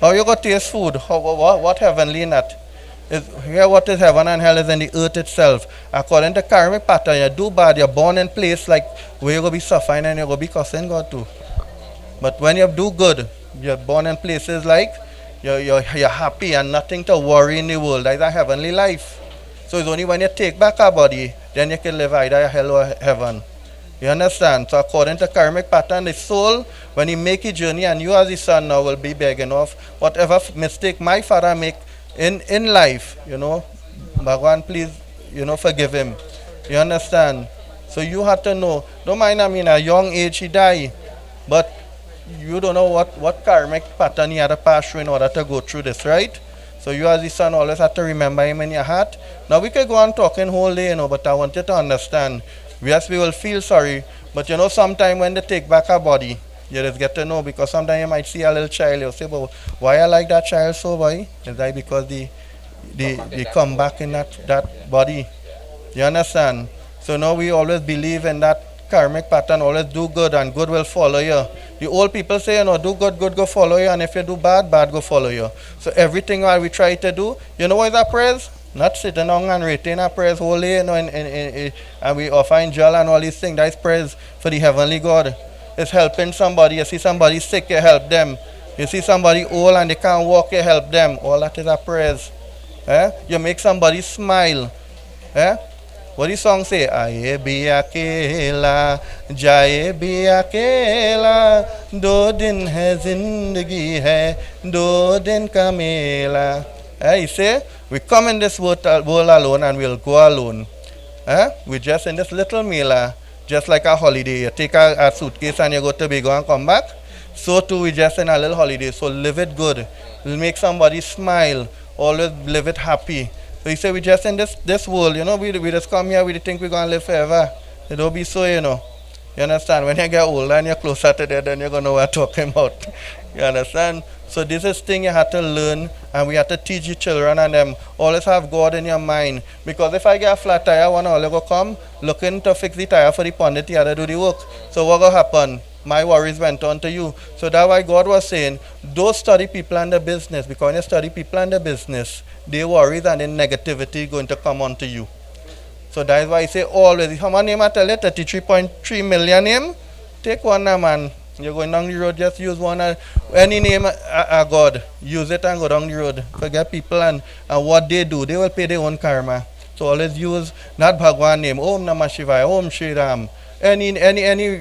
How you go taste food? What heavenly in that? Here what is heaven and hell is in the earth itself. According to karmic pattern, you do bad, you're born in place like where you're going to be suffering and you're going to be cursing God too. But when you do good, you're born in places like you're happy and nothing to worry in the world. That's a heavenly life. So it's only when you take back our body, then you can live either hell or heaven. You understand? So according to karmic pattern, the soul, when he make a journey, and you as the son now will be begging off whatever mistake my father make in life, you know, Bhagwan, please, you know, forgive him. You understand? So you have to know, don't mind, I mean, at a young age he died, but you don't know what karmic pattern he had to pass through in order to go through this, right? So you as the son always have to remember him in your heart. Now we could go on talking whole day, you know, but I want you to understand. Yes, we will feel sorry, but you know, sometime when they take back our body, you just get to know, because sometimes you might see a little child, you'll say, but why I like that child so, boy? Is that because they come back in that body? You understand? So now we always believe in that karmic pattern, always do good and good will follow you. The old people say, you know, do good, good go follow you, and if you do bad, bad go follow you. So everything that we try to do, you know what is our prayers? Not sitting down and retain our prayers wholly, you know, and we offer angel and all these things. That's prayers for the heavenly God. It's helping somebody. You see somebody sick, you help them. You see somebody old and they can't walk, you help them. All that is our prayers. You make somebody smile. What the song say? Aaye bhi akela, jaye bhi akela, do din hai zindagi hai, do din ka mela. He say, we come in this world alone and we'll go alone. We just in this little mailer, just like a holiday. You take a suitcase and you go to Bigo and come back. So too, we just in a little holiday. So live it good. Make somebody smile. Always live it happy. So he said, we just in this world, we just come here, we think we're going to live forever. It don't be so, You understand? When you get older and you're closer to that, then you're going to know what I'm talking about. You understand? So this is thing you have to learn, and we have to teach your children and them. Always have God in your mind. Because if I get a flat tire, one all go come looking to fix the tire for the pundit, you have to do the work. So what will happen? My worries went on to you. So that's why God was saying, don't study people and the business. Because when you study people and the business, their worries and their negativity going to come on to you. So that's why I say always, how many name I tell you? 33.3 million name? Take one now, man. You're going down the road, just use one. Any name God, use it and go down the road. Forget people and what they do. They will pay their own karma. So always use not Bhagwan name. Om Namah Shivaya, Om Shri Ram. Any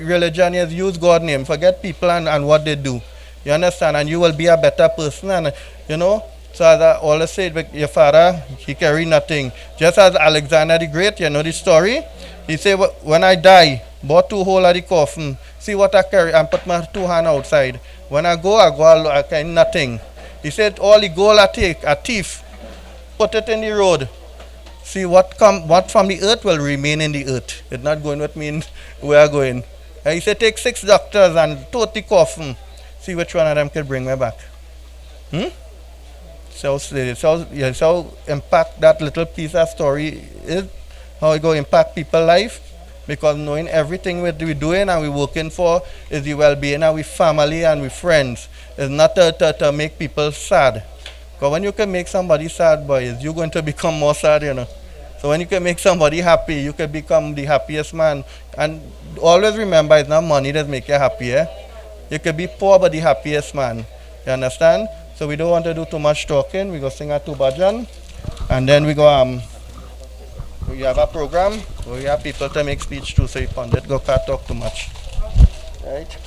religion, is use God name. Forget people and what they do. You understand? And you will be a better person. And so as I always said, your father, he carry nothing. Just as Alexander the Great, you know the story? He said, when I die, bought 2 holes of the coffin, see what I carry, and put my 2 hands outside. When I go, I carry nothing. He said, all the gold I take, a thief, put it in the road. See what from the earth will remain in the earth. It's not going with me where I'm going. And he said, take 6 doctors and tote the coffin. See which one of them can bring me back. So impact that little piece of story is how it go impact people's life. Because knowing everything we're doing and we're working for is the well-being of our family and our friends. It's not to make people sad. Because when you can make somebody sad, boys, you're going to become more sad, So when you can make somebody happy, you can become the happiest man. And always remember, it's not money that makes you happy, You can be poor but the happiest man. You understand? So we don't want to do too much talking. We go sing a 2 bhajan. And then we go, we have a program where we have people to make speech too, so you can't talk too much. Right?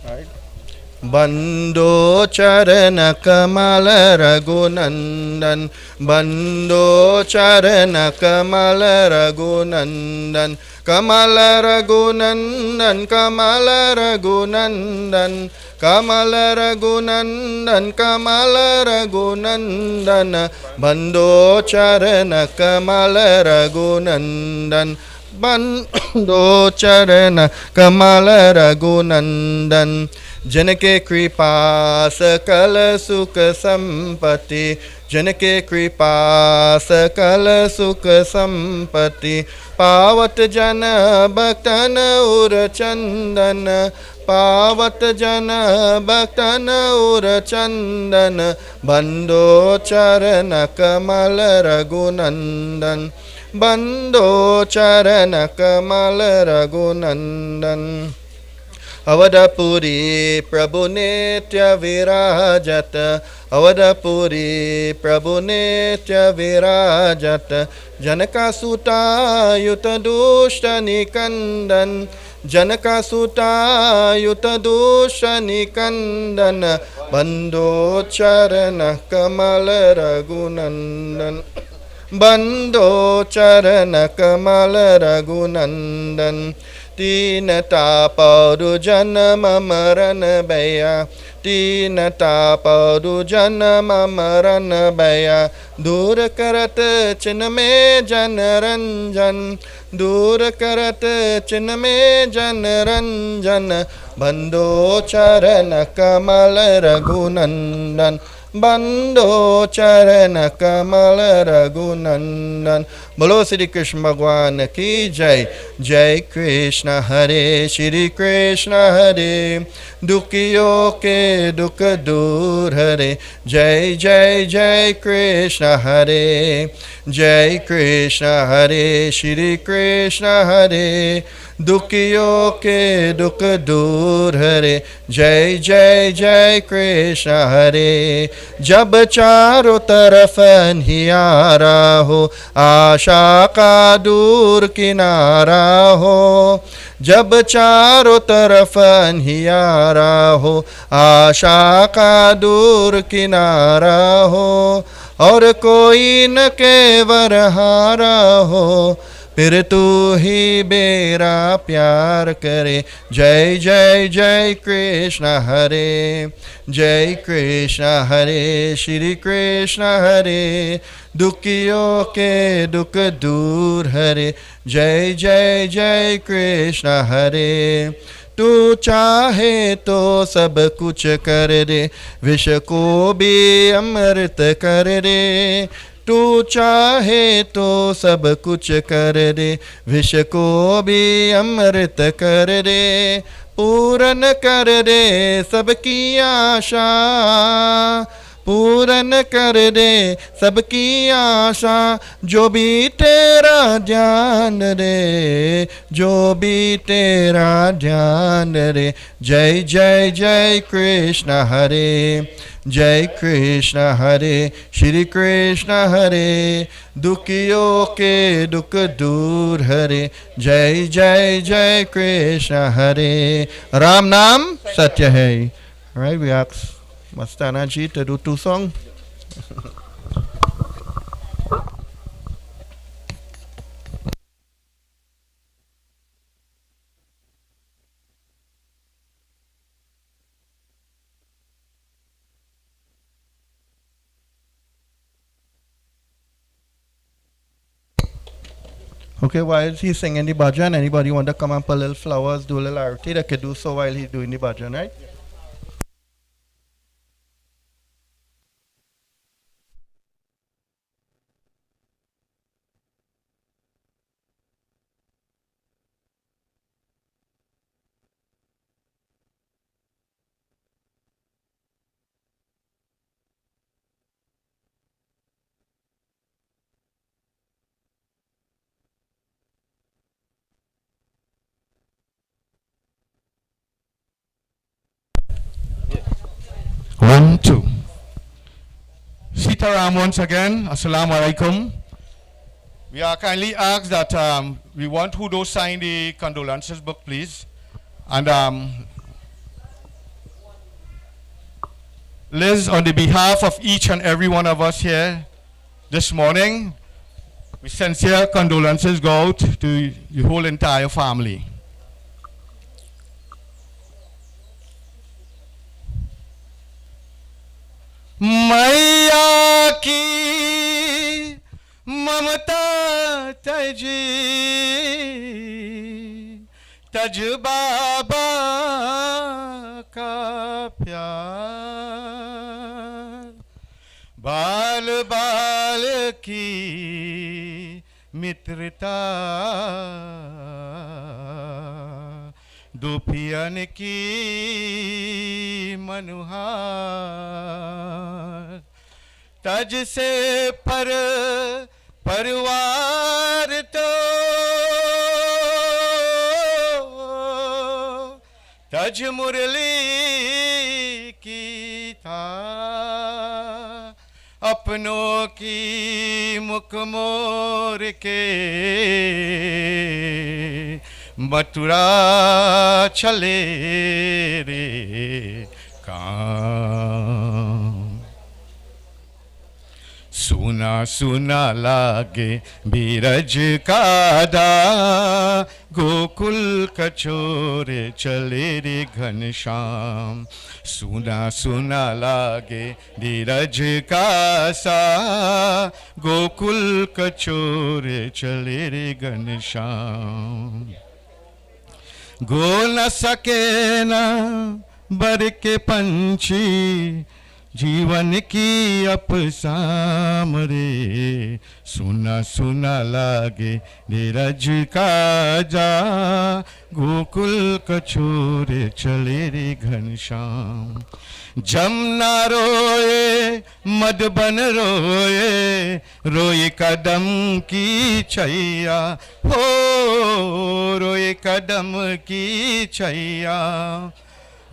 Right? Bando charana kamala raghunandan, Bando charana kamala raghunandan, Kamala raghunandan, Kamala raghunandan, Kamala raghunandan, Kamala raghunandan, Bando charana kamala raghunandan, Bando charana kamala raghunandan, Janake kripa sakala sukha sampati, Janake kripa sakala sukha sampati, Pavat jana bhaktana ura chandana, Pavat jana bhaktana ura chandana, Bando charana kamala raghunandan, Bando charana kamala raghunandan. Avadapuri Prabhu Nitya Virajata, Avadapuri Prabhu Nitya Virajata, Janaka Suta Yuta Dushta Nikandan, Janaka Suta Yuta Dushta Nikandan, Bando Charana Kamala Raghunandan, Bando Charana Kamala Raghunandan, Tina tapadu janama marana baya, Tina tapadu janama marana baya, Dura karata chiname janaranjan, Dura karata chiname janaranjan, Bando charana kamala raghunandan, Bando charana kamala raghunandan. Bolo Shri Krishna Bhagwan ki jai. Jai Krishna Hare, Shri Krishna Hare, Dukhiyo ke dukha dur Hare. Jai Jai Jai Krishna Hare, Jai Krishna Hare, Shri Krishna Hare, Dukhiyo ke dukha dur Hare. Jai Jai Jai Krishna Hare, जब चारों तरफ अंधियारा हो, आशा का दूर किनारा हो। जब चारों तरफ अंधियारा हो, आशा का दूर किनारा हो, और कोई न केवर हारा हो, फिर तू ही मेरा प्यार करे। जय जय जय कृष्ण हरे, जय कृष्ण हरे, श्री कृष्ण हरे, दुखियों के दुख दूर हरे। जय जय जय कृष्ण हरे। तू चाहे तो सब कुछ कर दे, विष को भी अमृत कर दे। तू चाहे तो सब कुछ कर दे, विष को भी अमृत कर दे। पूरन कर दे सबकी आशा, पूरन कर दे सबकी आशा। जो भी तेरा ध्यान रे, जो भी तेरा ध्यान रे। जय जय जय कृष्ण हरे, जय कृष्ण हरे, श्री कृष्ण हरे, दुखियों के दुख दूर हरे। जय जय जय कृष्ण हरे। राम नाम सत्य है। Right, we ask Mastana ji to do 2 songs. Okay, while he's singing the bhajan, anybody want to come and put little flowers, do a little arati, they can do so while he's doing the bhajan, right? One, two. Sitaram once again. Assalamu alaikum. We are kindly asked that we want who those sign the condolences book, please. And Liz, on the behalf of each and every one of us here this morning, we sincere condolences go out to the whole entire family. मैया की ममता तजी, तज बाबा का प्यार, बाल बाल की मित्रता, दुपियन की मनुहार, तज से परिवार तो तज मुरली की था, अपनों की मुख मोर के मथुरा चले रे काम। सुना सुना लागे बीरज का दा, गोकुल कचोरे चले रे घनश्याम। सुना सुना लागे धीरज का सा, गोकुल कचोरे चले रे घनश्याम। गो न सके न बर के पंछी, जीवन की अपसाम रे। सुना सुना लागे धीरज का जा, गोकुल कछोरे चले रे घनश्याम। जमुना रोए मधुबन रोए, रोए कदम की छैया हो, रोए कदम की छैया।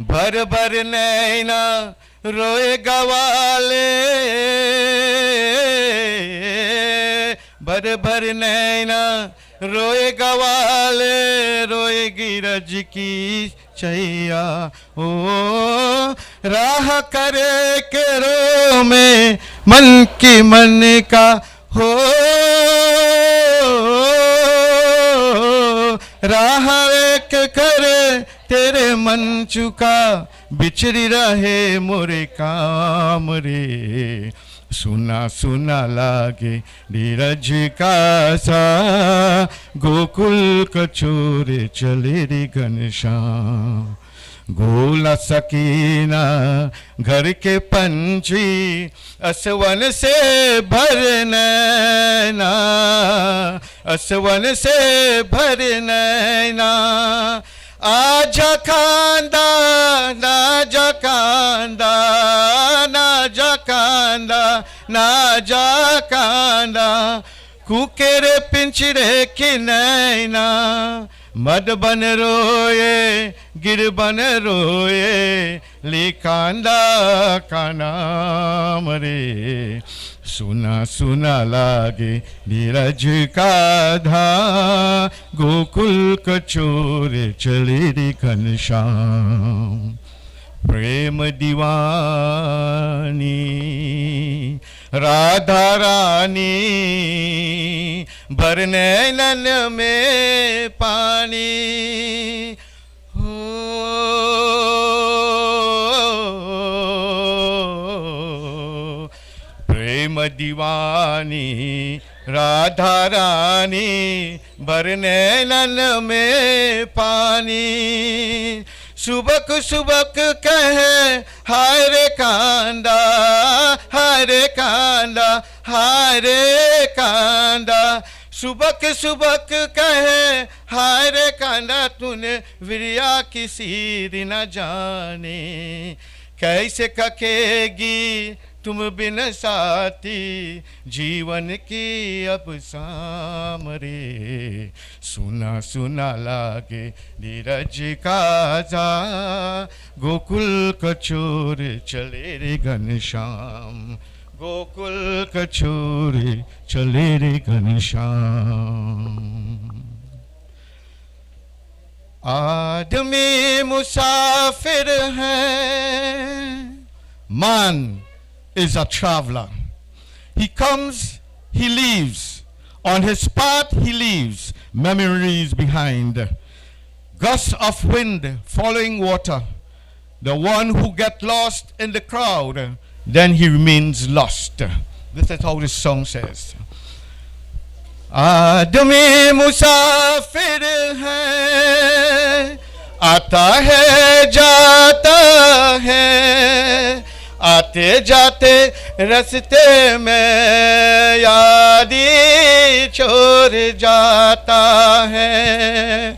भर भर नैना रोएगा वाले भर भर नैना रोएगा वाले रोएगी रज की छैया ओ राह करे के रो में मन की मन का हो राह एक करे तेरे मन चुका बिछड़ी रहे मोरे काम रे सुना सुना लागे नीरज का सा गोकुल कचोरे चले रे घनश्याम गोला सकीना घर के पंछी असवन से भरना असवन से भरना आजा कांदा ना जा कांदा ना जा कांदा ना जा कांदा कुकेरे पिंचरे की नैना मद बन रोए गिर बन रोए लिकांदा का नाम रे सुना सुना लागे नीरज का धा गोकुल कचोरे चले रे घनश्याम प्रेम दीवानी राधा रानी भरने नन में पानी हो प्रेम दीवानी राधा रानी भरने नन में पानी सुबक सुबक कहे हाय रे कांदा हाय रे कांदा हाय रे कांदा सुबक सुबक कहे हाय रे कांदा तूने विरिया की सीरी न जाने कैसे ककेगी तुम बिन साथी जीवन की अब शाम रे सुना सुना लागे नीरज का जा गोकुल कचोर चले रे घनश्याम गोकुल कचोर चले रे घनश्याम आदमी मुसाफिर है man is a traveler. He comes, he leaves. On his path he leaves memories behind. Gusts of wind following water. The one who gets lost in the crowd, then he remains lost. This is how this song says. आदमी मुसाफिर है, आता है जाता है, आते जाते रास्ते में यादी छोड़ जाता है.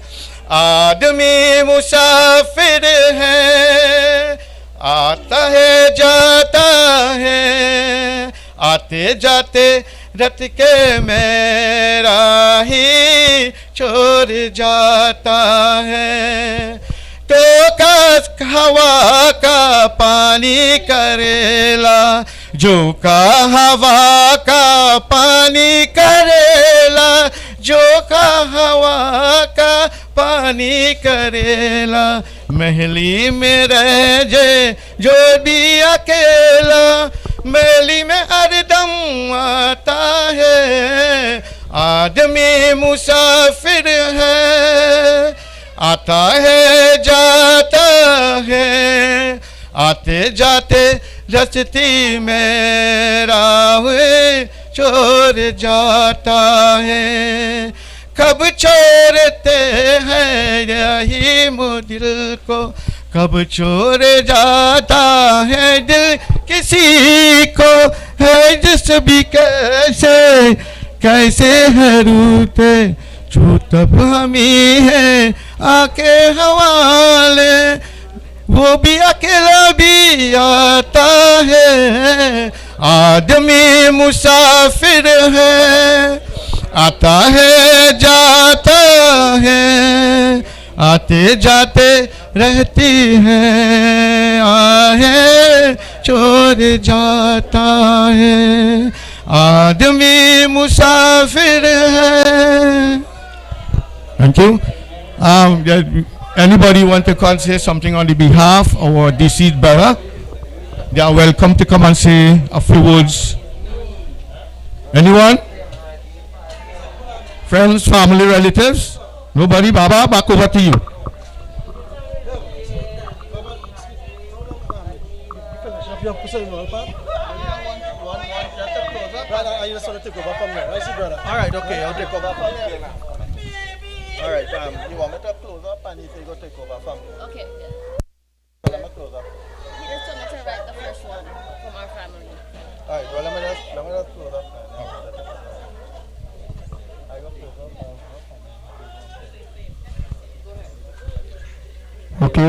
आदमी मुसाफिर है, आता है जाता है, आते जाते रत के मेरा ही छोड़ जाता है. तो का हवा का पानी करेला, जो का हवा का पानी करेला, जो का हवा का पानी करेला. महली में रह जे जो भी अकेला, महली में हरदम आता है. आदमी मुसाफिर है, आता है जाता है, आते जाते रास्ते में राह छोड़ जाता है. कब छोड़ते हैं यही दिल को, कब छोड़ जाता है दिल किसी को. है जिस भी कैसे कैसे है रूठे, जो तब हम ही है आके हवाले. वो भी अकेला भी आता है. आदमी मुसाफिर है, आता है जाता है, आते जाते रहती है आहे छोड़ जाता है आदमी मुसाफिर है. Thank you. Anybody want to come say something on the behalf of our deceased brother? They are welcome to come and say a few words. Anyone? Friends, family, relatives? Nobody? Baba, back over to you. All right, okay, I'll take over from here now. All right, you want me to close up and you say go take over from here? Okay. Let me close up. He just told me to write the first one from our family. All right, well, let me just close up. I go close up. Okay,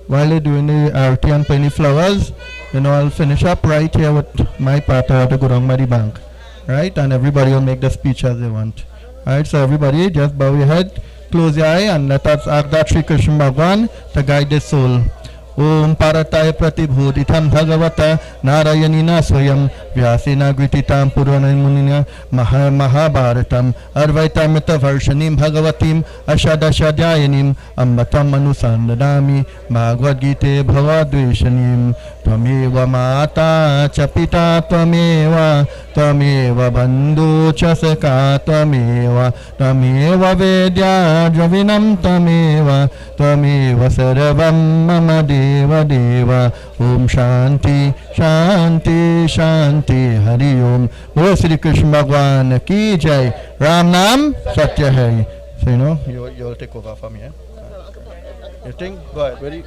while they're doing the arati and penny flowers, I'll finish up right here with my part to go down by the bank, right? And everybody will make the speech as they want. All right, so everybody just bow your head, close your eye, and let us ask that Sri Krishna Bhagwan to guide the soul. Om Parataya Pratibhuditam Bhagavata Narayanina Swayam Vyasena Grititam Purana Munina Mahabharatam Arvaitamita Varshanim Bhagavatim Ashadashadyayanim Ambatam Manusandadami Bhagavad Gita Bhavadveshanim Tvameva Mata Chapita Tvameva Bandhu Chasaka Tvameva Vedya Dravinam Tvameva Sarvam Mama Deva Deva Om Shanti Shanti Shanti Hari Om. Bolo Sri Krishna Bhagwan Ki Jai. Ram Nam Satya Hai. So you'll take over from here. You think? Go ahead. Ready?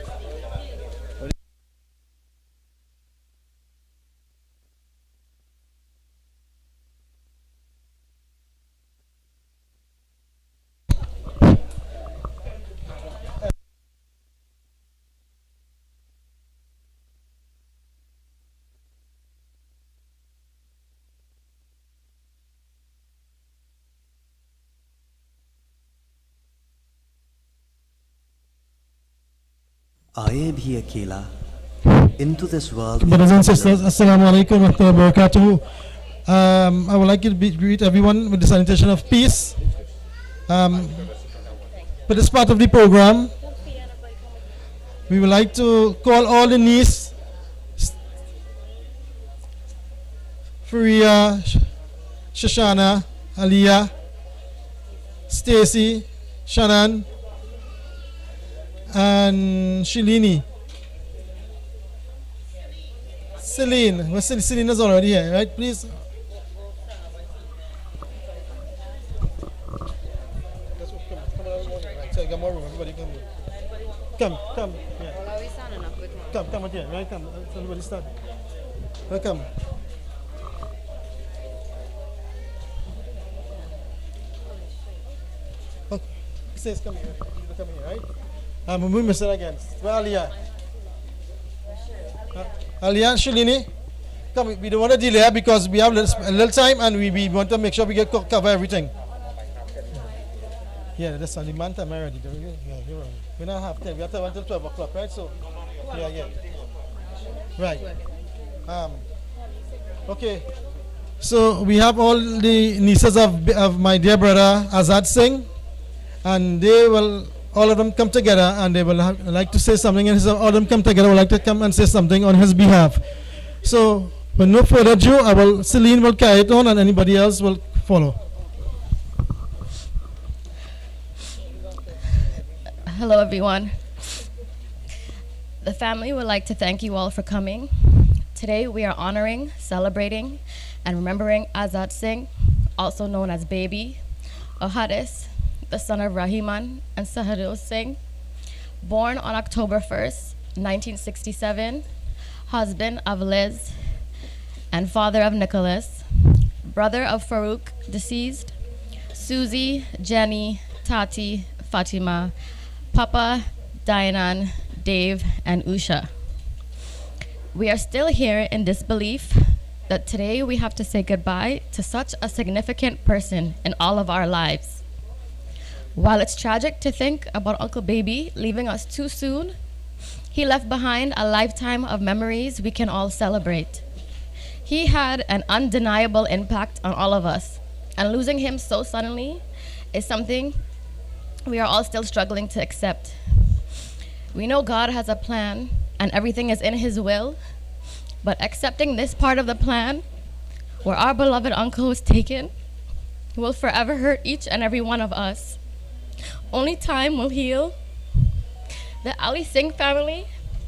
आए भी अकेला into this world. Brothers and sisters, Assalamu alaikum wa rahmatullahi wa barakatuh. I would like to greet everyone with the salutation of peace. For this part of the program, we would like to call all the niece, Faria, Shoshana, Aliyah, Stacy, Shannon, and Shalini. Celine. Well, Celine is already here, right? Please. Come. Yeah. Come here, right? Come. Everybody start. Welcome. Okay. Says come here. Come here, right? I'm moving Mr. again. Where Aliyah? Aliyah, Shalini, come. We don't want to delay because we have a little time and we want to make sure we get cover everything. Yeah, that's on the man time already. Yeah, you're right. We don't have time. We have to wait until 12 o'clock, right? So, yeah. Right. Okay. So we have all the nieces of my dear brother Azad Singh, and they will. All of them come together and they will like to say something, and all of them come together would like to come and say something on his behalf. So, with no further ado, Celine will carry it on and anybody else will follow. Hello, everyone. The family would like to thank you all for coming. Today, we are honoring, celebrating, and remembering Azad Singh, also known as Baby, Ohadis, the son of Rahiman and Sahadil Singh, born on October 1st, 1967, husband of Liz and father of Nicholas, brother of Farouk, deceased, Susie, Jenny, Tati, Fatima, Papa, Dianan, Dave, and Usha. We are still here in disbelief that today we have to say goodbye to such a significant person in all of our lives. While it's tragic to think about Uncle Baby leaving us too soon, he He left behind a lifetime of memories we can all celebrate. He had an undeniable impact on all of us, and losing him so suddenly is something we are all still struggling to accept. We know God has a plan and everything is in his will, but accepting this part of the plan, where our beloved uncle was taken, will forever hurt each and every one of us. Only time will heal. The Ali Singh family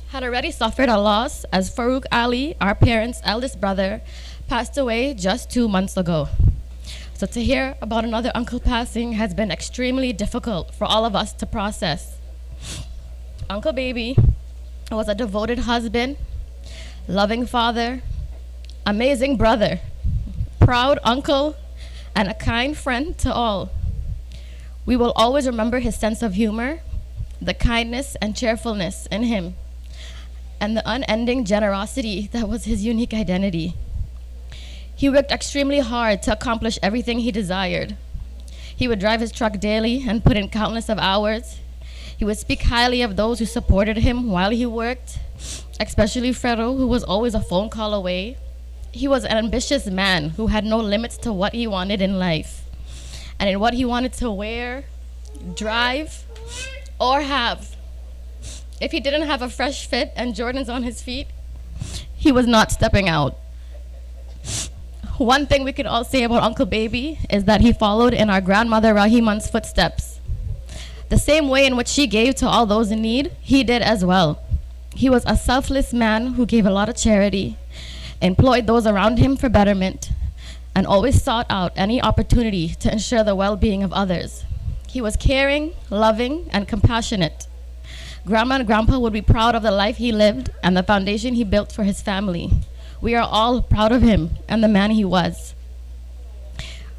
had already suffered a loss as Farouk Ali, our parents' eldest brother, passed away just 2 months ago. So to hear about another uncle passing has been extremely difficult for all of us to process. Uncle Baby was a devoted husband, loving father, amazing brother, proud uncle, and a kind friend to all. We will always remember his sense of humor, the kindness and cheerfulness in him, and the unending generosity that was his unique identity. He worked extremely hard to accomplish everything he desired. He would drive his truck daily and put in countless of hours. He would speak highly of those who supported him while he worked, especially Fredo, who was always a phone call away. He was an ambitious man who had no limits to what he wanted in life and in what he wanted to wear, drive, or have. If he didn't have a fresh fit and Jordans on his feet, he was not stepping out. One thing we could all say about Uncle Baby is that he followed in our grandmother Rahiman's footsteps. The same way in which she gave to all those in need, he did as well. He was a selfless man who gave a lot of charity, employed those around him for betterment, and always sought out any opportunity to ensure the well-being of others. He was caring, loving, and compassionate. Grandma and Grandpa would be proud of the life he lived and the foundation he built for his family. We are all proud of him and the man he was.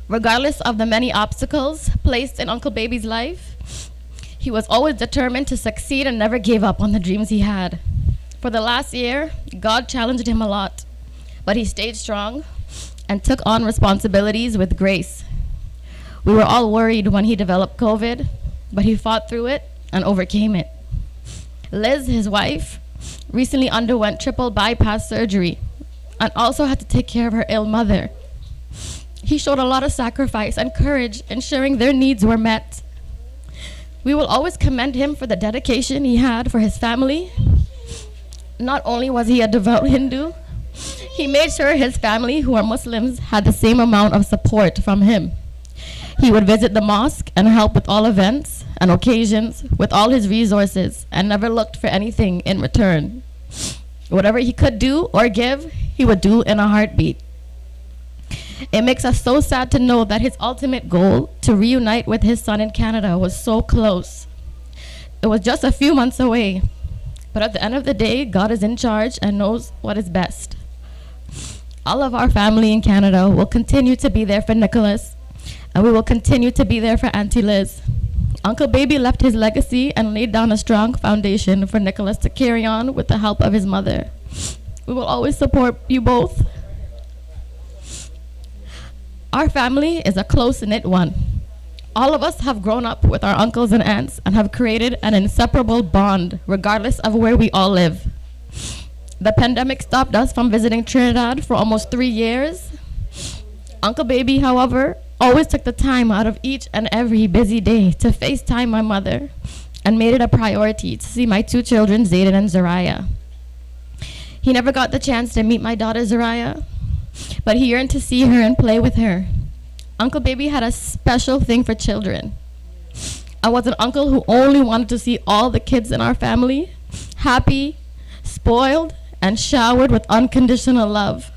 Regardless of the many obstacles placed in Uncle Baby's life, he was always determined to succeed and never gave up on the dreams he had. For the last year, God challenged him a lot, but he stayed strong and took on responsibilities with grace. We were all worried when he developed COVID, but he fought through it and overcame it. Liz, his wife, recently underwent triple bypass surgery and also had to take care of her ill mother. He showed a lot of sacrifice and courage, ensuring their needs were met. We will always commend him for the dedication he had for his family. Not only was he a devout Hindu, he made sure his family, who are Muslims, had the same amount of support from him. He would visit the mosque and help with all events and occasions with all his resources and never looked for anything in return. Whatever he could do or give, he would do in a heartbeat. It makes us so sad to know that his ultimate goal, to reunite with his son in Canada, was so close. It was just a few months away, but at the end of the day, God is in charge and knows what is best. All of our family in Canada will continue to be there for Nicholas, and we will continue to be there for Auntie Liz. Uncle Baby left his legacy and laid down a strong foundation for Nicholas to carry on with the help of his mother. We will always support you both. Our family is a close-knit one. All of us have grown up with our uncles and aunts and have created an inseparable bond regardless of where we all live. The pandemic stopped us from visiting Trinidad for almost 3 years. Uncle Baby, however, always took the time out of each and every busy day to FaceTime my mother and made it a priority to see my 2 children, Zayden and Zariah. He never got the chance to meet my daughter, Zariah, but he yearned to see her and play with her. Uncle Baby had a special thing for children. I was an uncle who only wanted to see all the kids in our family happy, spoiled, and showered with unconditional love.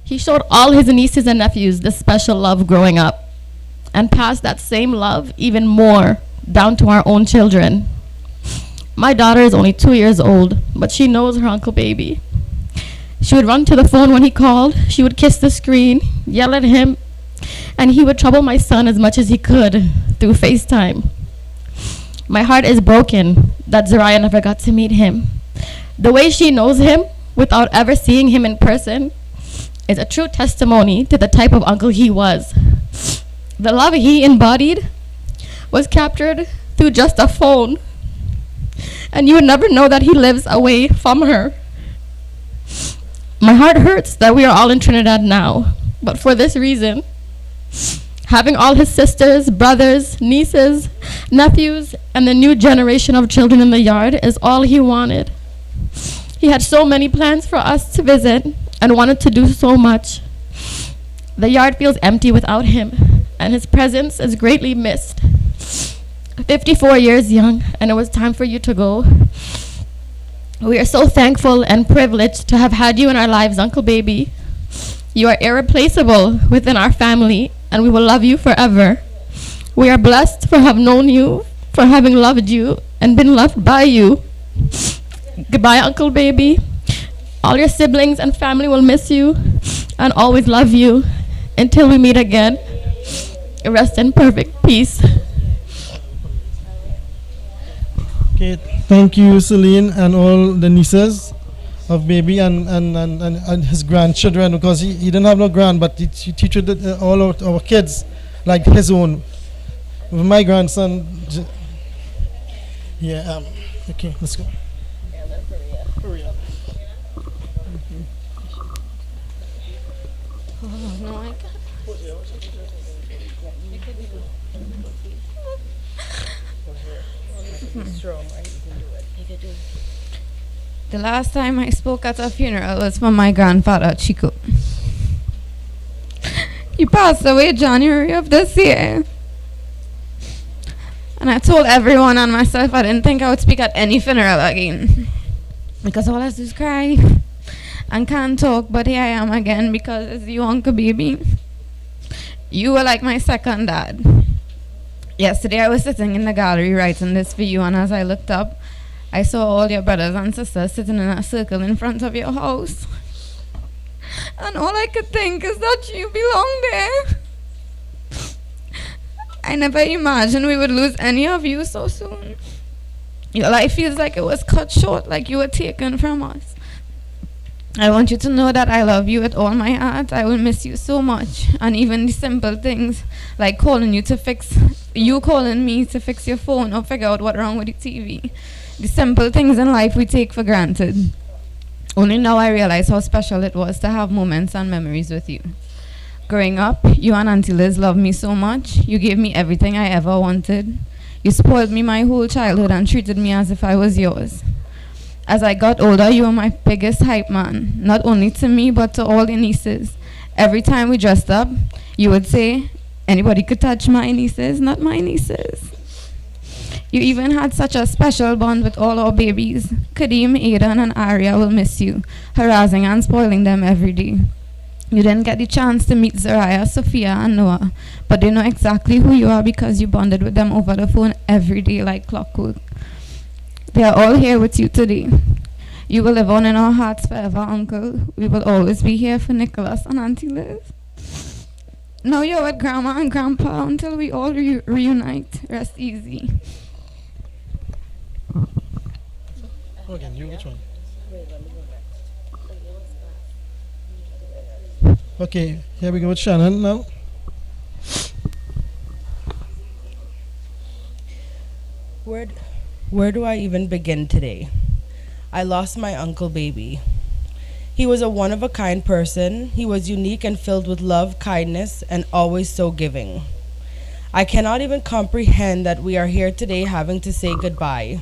He showed all his nieces and nephews this special love growing up and passed that same love even more down to our own children. My daughter is only 2 years old, but she knows her Uncle Baby. She would run to the phone when he called, she would kiss the screen, yell at him, and he would trouble my son as much as he could through FaceTime. My heart is broken that Zariah never got to meet him. The way she knows him without ever seeing him in person is a true testimony to the type of uncle he was. The love he embodied was captured through just a phone and you would never know that he lives away from her. My heart hurts that we are all in Trinidad now, but for this reason. Having all his sisters, brothers, nieces, nephews, and the new generation of children in the yard is all he wanted. He had so many plans for us to visit and wanted to do so much. The yard feels empty without him, and his presence is greatly missed. 54 years young, and it was time for you to go. We are so thankful and privileged to have had you in our lives, Uncle Baby. You are irreplaceable within our family, and we will love you forever. We are blessed for have known you, for having loved you, and been loved by you. Goodbye, Uncle Baby. All your siblings and family will miss you and always love you. Until we meet again, rest in perfect peace. Okay, thank you, Celine, and all the nieces of Baby and his grandchildren, because he didn't have no grand, but he treated all our kids like his own. With my grandson, okay, let's go. Korea. Oh, no, I can't. The last time I spoke at a funeral was for my grandfather, Chico. He passed away January of this year. And I told everyone and myself I didn't think I would speak at any funeral again. Because all I do is cry and can't talk, but here I am again because it's you, Uncle Baby. You were like my second dad. Yesterday I was sitting in the gallery writing this for you, and as I looked up, I saw all your brothers and sisters sitting in a circle in front of your house. And all I could think is that you belong there. I never imagined we would lose any of you so soon. Your life feels like it was cut short, like you were taken from us. I want you to know that I love you with all my heart. I will miss you so much. And even the simple things, like calling me to fix your phone or figure out what's wrong with the TV. The simple things in life we take for granted. Only now I realize how special it was to have moments and memories with you. Growing up, you and Auntie Liz loved me so much. You gave me everything I ever wanted. You spoiled me my whole childhood and treated me as if I was yours. As I got older, you were my biggest hype man, not only to me, but to all the nieces. Every time we dressed up, you would say, anybody could touch my nieces, not my nieces. You even had such a special bond with all our babies. Kadeem, Aidan, and Arya will miss you, harassing and spoiling them every day. You didn't get the chance to meet Zariah, Sophia, and Noah, but they know exactly who you are because you bonded with them over the phone every day like clockwork. They are all here with you today. You will live on in our hearts forever, Uncle. We will always be here for Nicholas and Auntie Liz. Now you're with Grandma and Grandpa until we all reunite. Rest easy. Okay, you which one? Okay, here we go with Shannon now. Where do I even begin today? I lost my Uncle Baby. He was a one-of-a-kind person. He was unique and filled with love, kindness, and always so giving. I cannot even comprehend that we are here today having to say goodbye.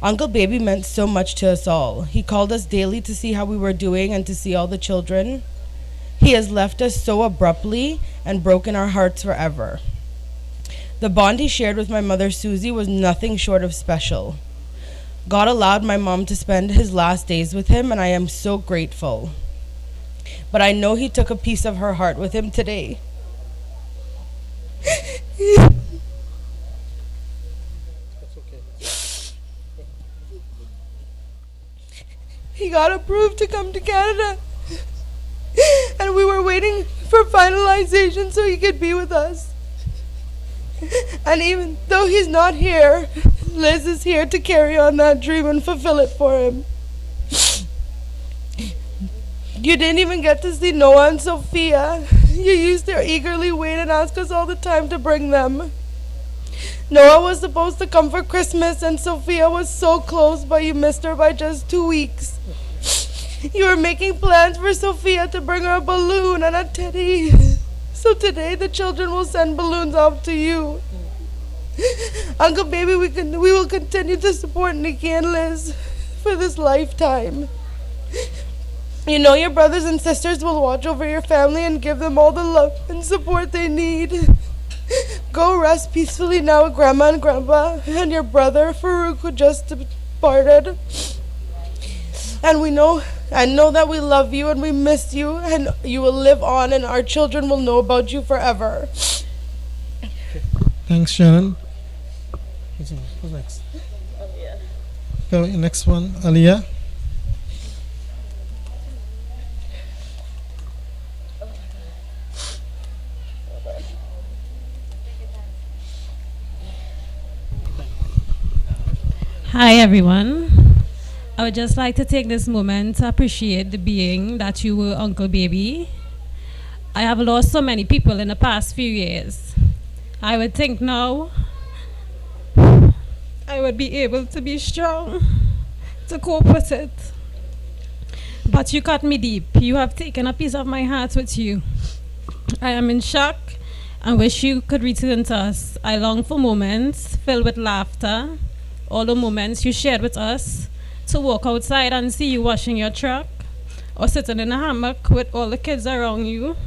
Uncle Baby meant so much to us all. He called us daily to see how we were doing and to see all the children. He has left us so abruptly and broken our hearts forever. The bond he shared with my mother, Susie, was nothing short of special. God allowed my mom to spend his last days with him, and I am so grateful. But I know he took a piece of her heart with him today. He got approved to come to Canada, and we were waiting for finalization so he could be with us. And even though he's not here, Liz is here to carry on that dream and fulfill it for him. You didn't even get to see Noah and Sophia. You used to eagerly wait and ask us all the time to bring them. Noah was supposed to come for Christmas, and Sophia was so close, but you missed her by just 2 weeks. You were making plans for Sophia to bring her a balloon and a teddy. So today the children will send balloons off to you. Uncle Baby, we will continue to support Nikki and Liz for this lifetime. You know your brothers and sisters will watch over your family and give them all the love and support they need. Go rest peacefully now with Grandma and Grandpa and your brother Farouk, who just departed. And I know that we love you and we miss you, and you will live on and our children will know about you forever. Thanks, Sharon. Who's next? Okay, next one, Aliyah. Hi everyone. I would just like to take this moment to appreciate the being that you were, Uncle Baby. I have lost so many people in the past few years. I would think now I would be able to be strong to cope with it. But you cut me deep. You have taken a piece of my heart with you. I am in shock and wish you could return to us. I long for moments filled with laughter, all the moments you shared with us, to walk outside and see you washing your truck or sitting in a hammock with all the kids around you.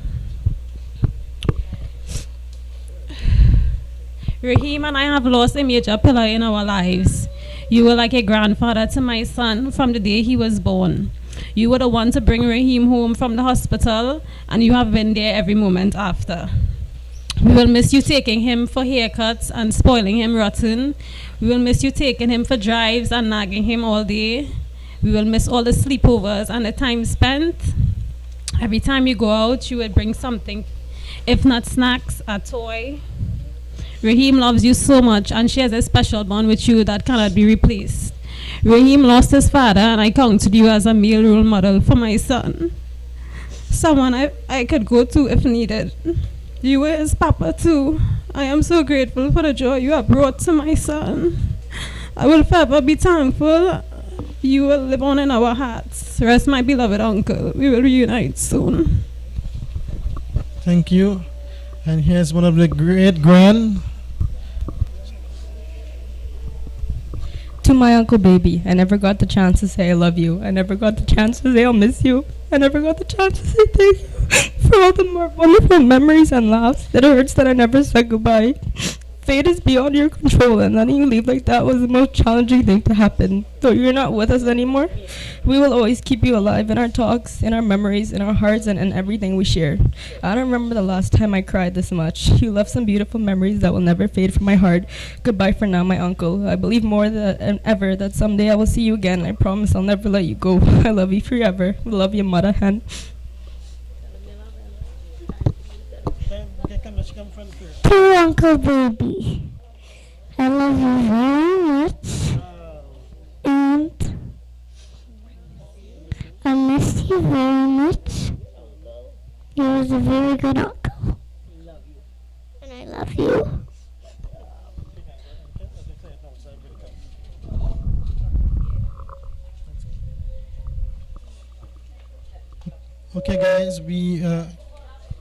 Raheem and I have lost a major pillar in our lives. You were like a grandfather to my son from the day he was born. You were the one to bring Raheem home from the hospital, and you have been there every moment after. We will miss you taking him for haircuts and spoiling him rotten. We will miss you taking him for drives and nagging him all day. We will miss all the sleepovers and the time spent. Every time you go out, you would bring something, if not snacks, a toy. Raheem loves you so much and shares a special bond with you that cannot be replaced. Raheem lost his father, and I counted you as a male role model for my son. Someone I could go to if needed. You were his papa too. I am so grateful for the joy you have brought to my son. I will forever be thankful. You will live on in our hearts. Rest, my beloved uncle. We will reunite soon. Thank you. And here's one of the great grand. To my Uncle Baby, I never got the chance to say I love you. I never got the chance to say I'll miss you. I never got the chance to say thank you for all the more wonderful memories and laughs. It hurts that I never said goodbye. Fate is beyond your control, and letting you leave like that was the most challenging thing to happen. Though you're not with us anymore, we will always keep you alive in our talks, in our memories, in our hearts, and in everything we share. I don't remember the last time I cried this much. You left some beautiful memories that will never fade from my heart. Goodbye for now, my uncle. I believe more than ever that someday I will see you again. I promise I'll never let you go. I love you forever. Love you, mother hen. To Uncle Baby, I love you very much, and I miss you very much. You was a very good uncle, and I love you. Okay, guys, we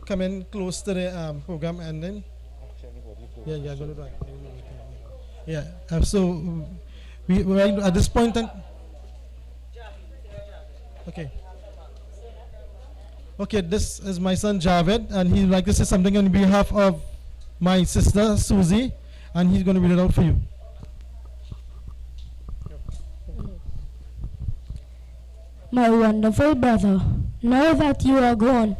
coming close to the program ending. Yeah, go to that. Yeah, so we at this point. Okay, this is my son Javed, and he'd like to say something on behalf of my sister Susie, and he's going to read it out for you. My wonderful brother, now that you are gone,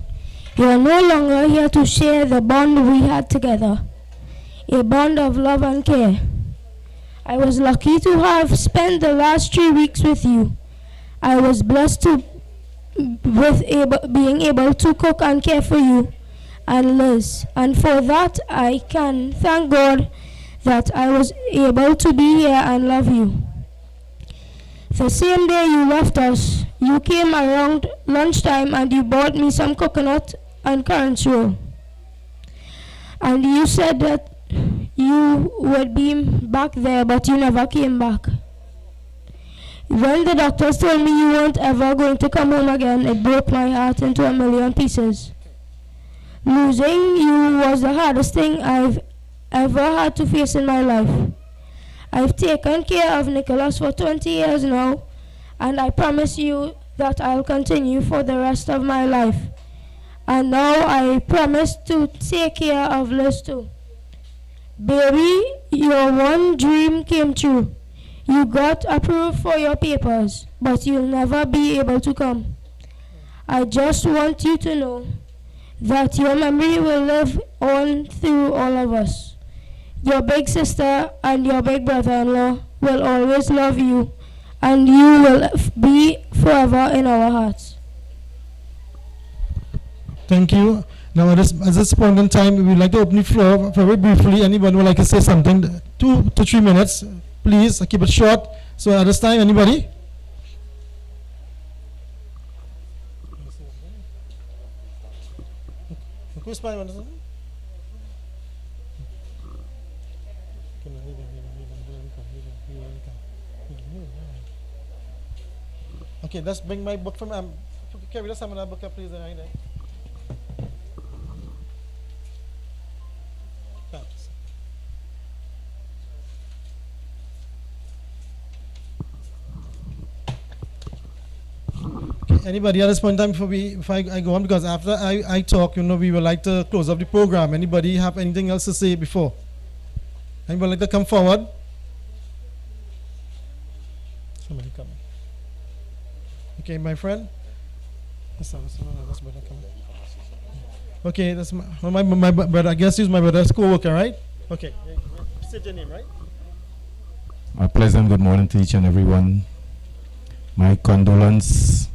you are no longer here to share the bond we had together, a bond of love and care. I was lucky to have spent the last 3 weeks with you. I was blessed with being able to cook and care for you and Liz, and for that I can thank God that I was able to be here and love you. The same day you left us, you came around lunchtime and you bought me some coconut and currants roll. And you said that you would be back there, but you never came back. When the doctors told me you weren't ever going to come home again, it broke my heart into a million pieces. Losing you was the hardest thing I've ever had to face in my life. I've taken care of Nicholas for 20 years now, and I promise you that I'll continue for the rest of my life. And now I promise to take care of Liz too. Baby, your one dream came true. You got approved for your papers, but you'll never be able to come. I just want you to know that your memory will live on through all of us. Your big sister and your big brother-in-law will always love you, and you will be forever in our hearts. Thank you. Now, at this point in time, we would like to open the floor very briefly. Anyone would like to say something? 2 to 3 minutes. Please keep it short. So at this time, anybody? Okay, let's bring my book from carry the seminar book up, please. Anybody at this point in time before I go on, because after I talk, we would like to close up the program. Anybody have anything else to say before? Anybody like to come forward? Somebody come. Okay, my friend. Okay, that's my brother. I guess he's my brother's co-worker, right? Okay. State your name, right? A pleasant good morning to each and everyone. My condolence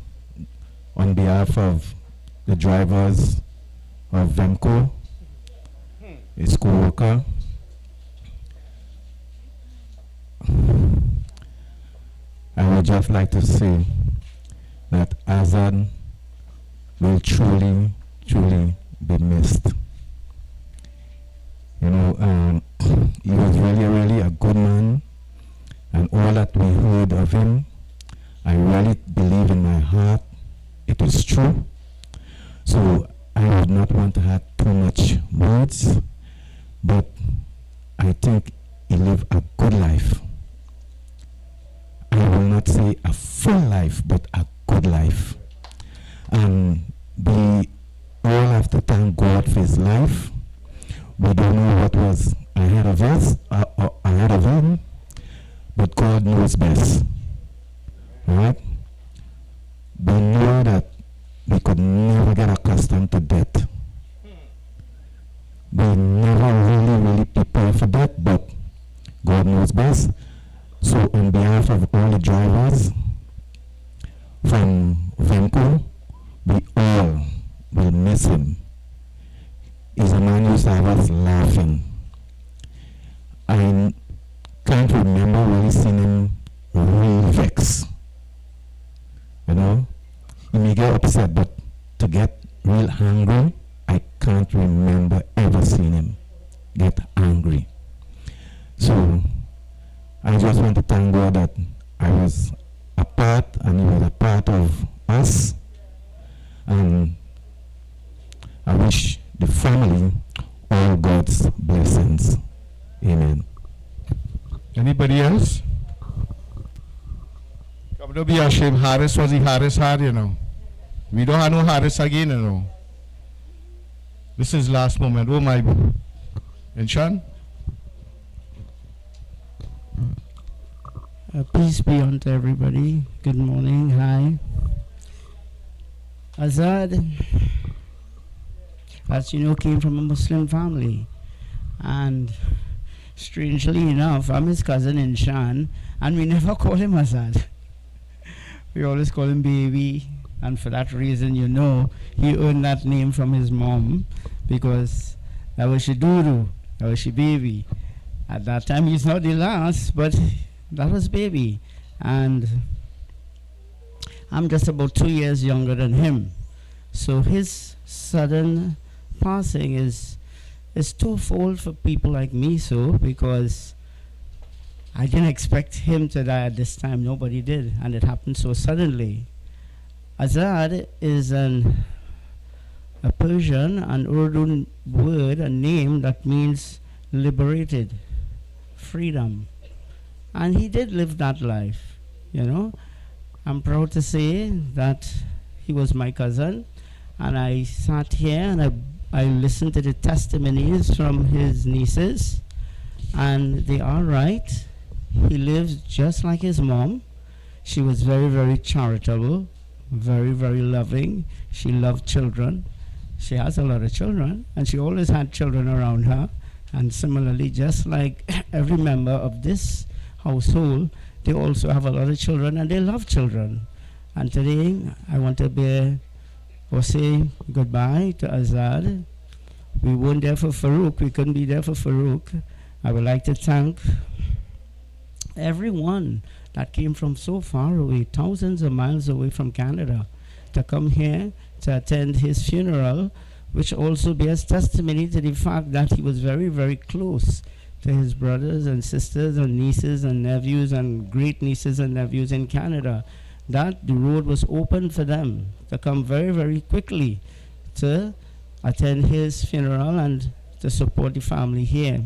on behalf of the drivers of Vemco, his co-worker. I would just like to say that Azad will truly, truly be missed. He was really, really a good man, and all that we heard of him, I really believe in my heart it is true. So I would not want to have too much words, but I think he lived a good life. I will not say a full life, but a good life. And we all have to thank God for his life. We don't know what was ahead of us, ahead of him, but God knows best. Right? We know that we could never get accustomed to death. We never really prepare for death, but God knows best. So on behalf of all the drivers from Vemco, we all will miss him. He's a man who used to have us laughing. I can't remember really seeing him really vexed. He may get upset, but to get real angry, I can't remember ever seeing him get angry. So I just want to thank God that I was a part and he was a part of us. And I wish the family all God's blessings. Amen. Anybody else? Don't be ashamed. Harris was the Harris had, We don't have no Harris again, This is last moment. Oh my. And Sean? Peace be unto everybody. Good morning. Hi. Azad, as you know, came from a Muslim family. And strangely enough, I'm his cousin in Shan, and we never call him Azad. We always call him baby, and for that reason, he earned that name from his mom, because that was she Duru, that was she baby. At that time, he's not the last, but that was baby. And I'm just about 2 years younger than him. So his sudden passing is It's twofold for people like me, so because I didn't expect him to die at this time. Nobody did, and it happened so suddenly. Azad is a Persian, an Urdu word, a name that means liberated, freedom. And he did live that life, you know. I'm proud to say that he was my cousin, and I sat here and I listened to the testimonies from his nieces, and they are right. He lives just like his mom. She was very, very charitable, very, very loving. She loved children. She has a lot of children, and she always had children around her. And similarly, just like every member of this household, they also have a lot of children, and they love children. And today, I want to say goodbye to Azad. We weren't there for Farouk. We couldn't be there for Farouk. I would like to thank everyone that came from so far away, thousands of miles away from Canada, to come here to attend his funeral, which also bears testimony to the fact that he was very, very close to his brothers and sisters and nieces and nephews and great nieces and nephews in Canada, that the road was open for them to come very, very quickly to attend his funeral and to support the family here.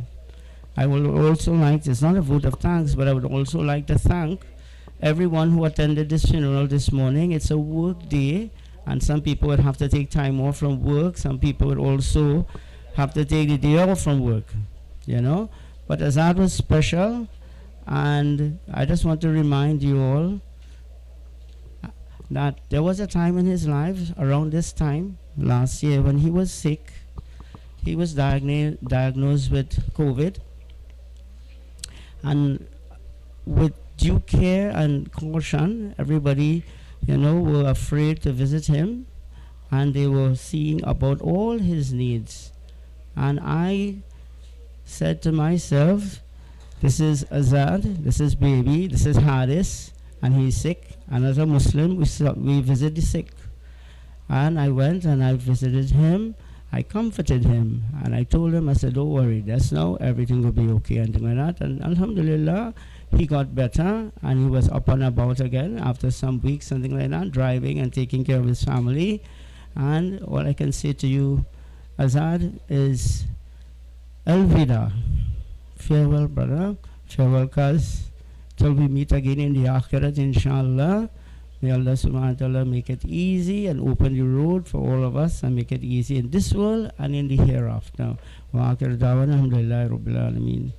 I would also like, it's not a vote of thanks, but I would also like to thank everyone who attended this funeral this morning. It's a work day, and some people would have to take time off from work. Some people would also have to take the day off from work, you know. But Azad was special, and I just want to remind you all that there was a time in his life around this time last year when he was sick. He was diagnosed with COVID, and with due care and caution, everybody, you know, were afraid to visit him, and they were seeing about all his needs. And I said to myself, this is Azad, this is baby, this is Haris, and he's sick. And as a Muslim, we visit the sick. And I went and I visited him. I comforted him, and I told him, I said, don't worry, that's now, everything will be okay, and things like that. And alhamdulillah, he got better, and he was up and about again after some weeks, something like that, driving and taking care of his family. And all I can say to you, Azad, is Elvida. Farewell, brother. Farewell, cuz. Till we meet again in the Akhirat, inshallah. May Allah subhanahu wa ta'ala make it easy and open the road for all of us, and make it easy in this world and in the hereafter. Wa akhir da'wana alhamdulillahi rabbil alameen.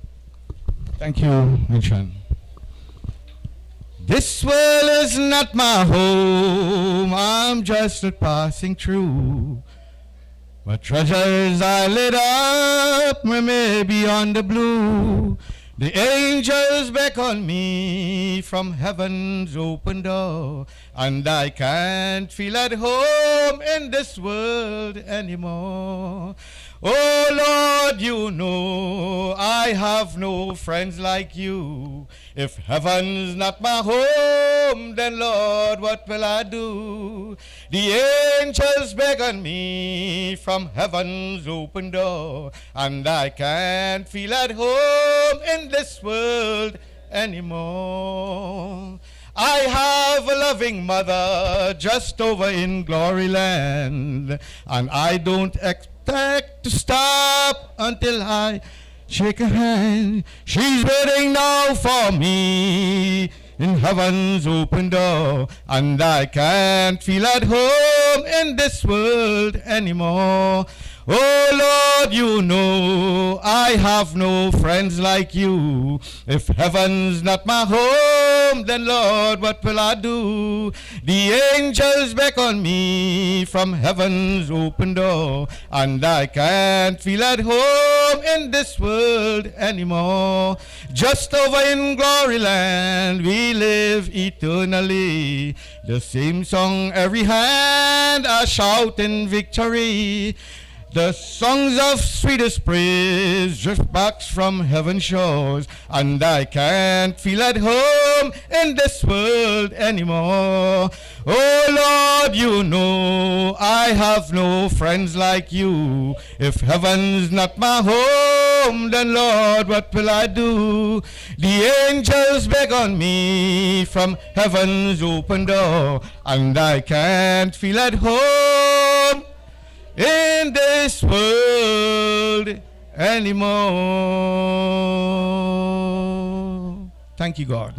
Thank you, Minchan. This world is not my home, I'm just passing through. But treasures I laid up may be on the blue. The angels beckon me from heaven's open door, and I can't feel at home in this world anymore. Oh Lord, you know I have no friends like you. If heaven's not my home, then Lord, what will I do? The angels beckon me from heaven's open door, and I can't feel at home in this world anymore. I have a loving mother just over in glory land, and I don't expect to stop until I shake her hand. She's waiting now for me in heaven's open door, and I can't feel at home in this world anymore. Oh Lord, you know I have no friends like you. If heaven's not my home, then Lord, what will I do? The angels beckon me from heaven's open door, and I can't feel at home in this world anymore. Just over in glory land we live eternally. The same song every hand a shouting victory. The songs of sweetest praise drift back from heaven's shores, and I can't feel at home in this world anymore. Oh Lord, you know I have no friends like you. If heaven's not my home, then Lord, what will I do? The angels beg on me from heaven's open door, and I can't feel at home in this world anymore. Thank you, God.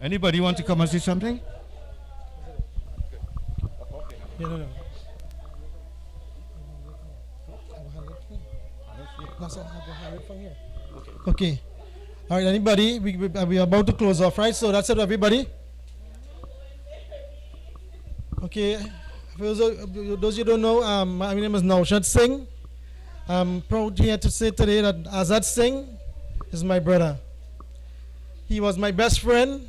Anybody want to come and say something? Yeah, no. Okay. All right, anybody? We are about to close off, right? So that's it, everybody. Okay. For those you don't know, my name is Azad Singh. I'm proud here to say today that Azad Singh is my brother. He was my best friend.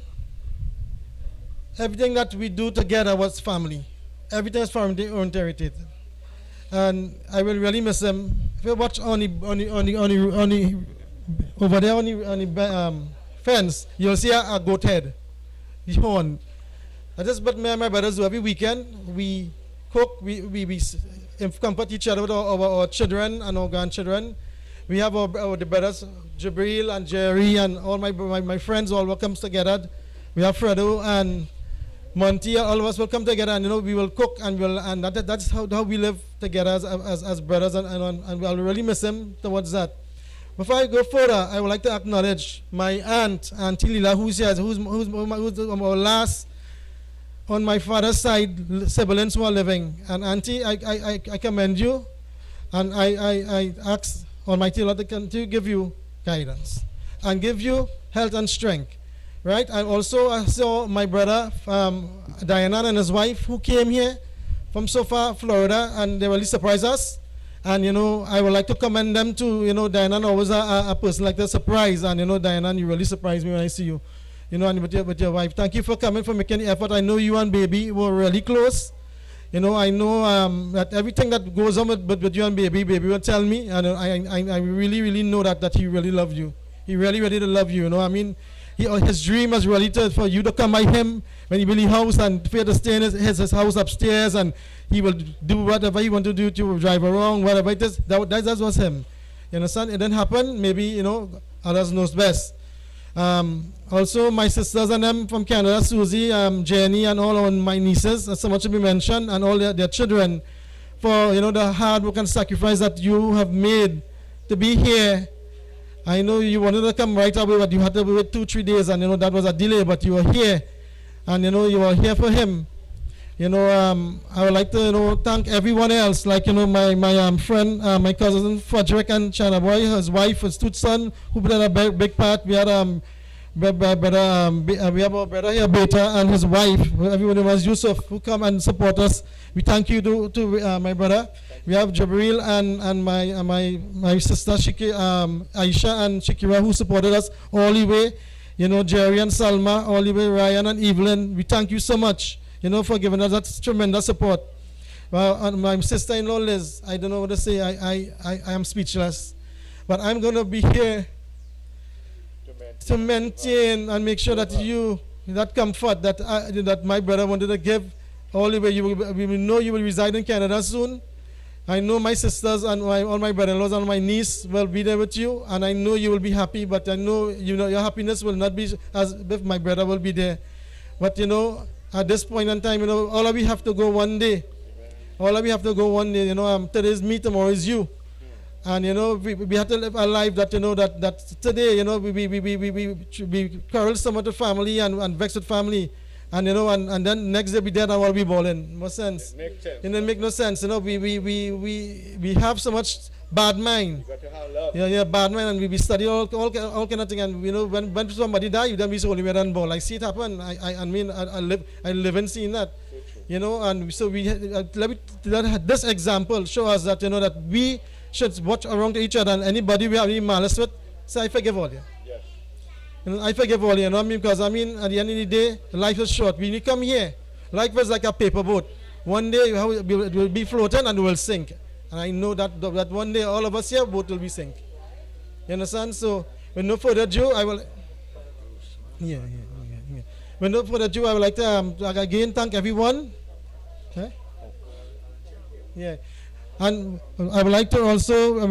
Everything that we do together was family. Everything is family oriented. And I will really miss him. If you watch over there on the fence, you'll see a goat head, the horn. That's just what me and my brothers do every weekend. We cook, we comfort each other with our children and our grandchildren. We have the brothers, Jabril and Jerry and all my friends all comes together. We have Fredo and Monty, all of us will come together and we will cook and that's how we live together as brothers and I'll really miss him towards that. Before I go further, I would like to acknowledge my aunt, Auntie Lila, who's here, who's our last on my father's side siblings who are living. And Auntie, I commend you, and I ask Almighty Lord to continue to give you guidance and give you health and strength. Right? I also saw my brother Diana and his wife who came here from so far, Florida, and they really surprised us. And I would like to commend them to Diana always a person like that surprise, and Diana, you really surprised me when I see you. And with your wife. Thank you for coming, for making the effort. I know you and baby were really close. I know that everything that goes on with you and baby will tell me, and I really know that he really loved you. He really did love you. I mean, his dream was really for you to come by him when he built his house and for to stay in his house upstairs, and he will do whatever he want to do to drive around, whatever it is. That was him. You understand? It didn't happen. Maybe others knows best. Also, my sisters and them from Canada, Susie, Jenny, and all of my nieces, so much to be mentioned, and all their children, for the hard work and sacrifice that you have made to be here. I know you wanted to come right away, but you had to wait 2-3 days, and that was a delay. But you were here, and you were here for him. I would like to thank everyone else, like my friend, my cousin Frederick and China Boy, his wife, his two sons, who played a big part. We had we have our brother here, Beta, and his wife. Everyone was Yusuf, who come and support us. We thank you to my brother. We have Jabril and my sister Aisha and Shakira, who supported us all the way. Jerry and Salma, all the way, Ryan and Evelyn. We thank you so much, for giving us that tremendous support. Well, and my sister-in-law Liz, I don't know what to say. I am speechless, but I'm going to be here to maintain and make sure that that comfort that my brother wanted to give, all the way. We know you will reside in Canada soon. I know my sisters and all my brother-in-laws and my niece will be there with you, and I know you will be happy, but I know your happiness will not be as if my brother will be there. But at this point in time, all of we have to go one day. All of we have to go one day. Today is me, tomorrow is you. And we have to live a life that that today we quarrel some with the family and vex with family, and and then next day we dead and all be balling. No sense. It make no sense. We have so much bad mind. You got to have love. Yeah, bad mind, and we study all kind of thing. And when somebody die, then we only run ball. I see it happen. I live and seeing that. So and so let this example show us that that we should watch around each other, and anybody we have any malice with, say I forgive all you. Yes. I forgive all you, because at the end of the day, life is short. When you come here, life is like a paper boat. One day it will be floating and it will sink. And I know that one day all of us here, boat will be sink. You understand? So, with no further ado, I will... Yeah. With no further ado, I would like to again thank everyone. Okay? Yeah. And I would like to also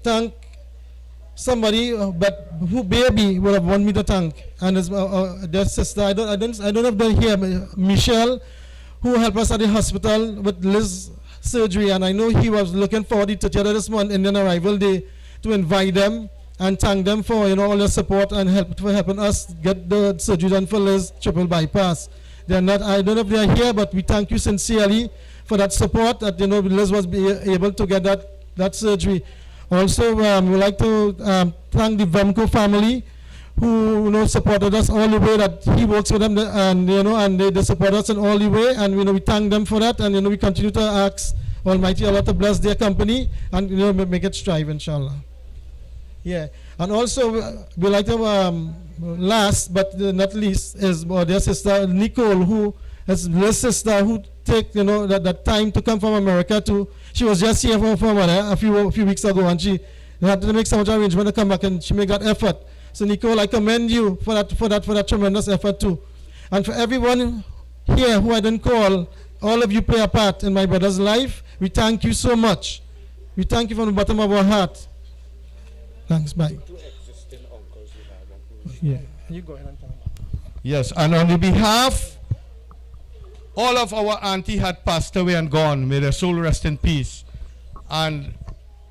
thank somebody, but who baby would have wanted me to thank, and his their sister. I don't have them here, but Michelle, who helped us at the hospital with Liz surgery, and I know he was looking forward to this month Indian arrival day to invite them and thank them for all their support and for helping us get the surgery done for Liz triple bypass. They're not. I don't know if they are here, but we thank you sincerely for that support that Liz was able to get that surgery. Also, we'd like to thank the Vemco family who supported us all the way. That he works with them, and they support us in all the way, and we thank them for that, and we continue to ask Almighty Allah to bless their company and make it strive, inshallah. Yeah, and also we like to last but not least is their sister Nicole, who is Liz's sister, who take that time to come from America to. She was just here for a few weeks ago, and she had to make so much arrangement to come back, and she made that effort. So Nicole, I commend you for that tremendous effort too. And for everyone here who I didn't call, all of you play a part in my brother's life. We thank you so much. We thank you from the bottom of our heart. Thanks, bye. Yeah, you go ahead and tell them. Yes, and on the behalf, all of our auntie had passed away and gone. May their soul rest in peace. And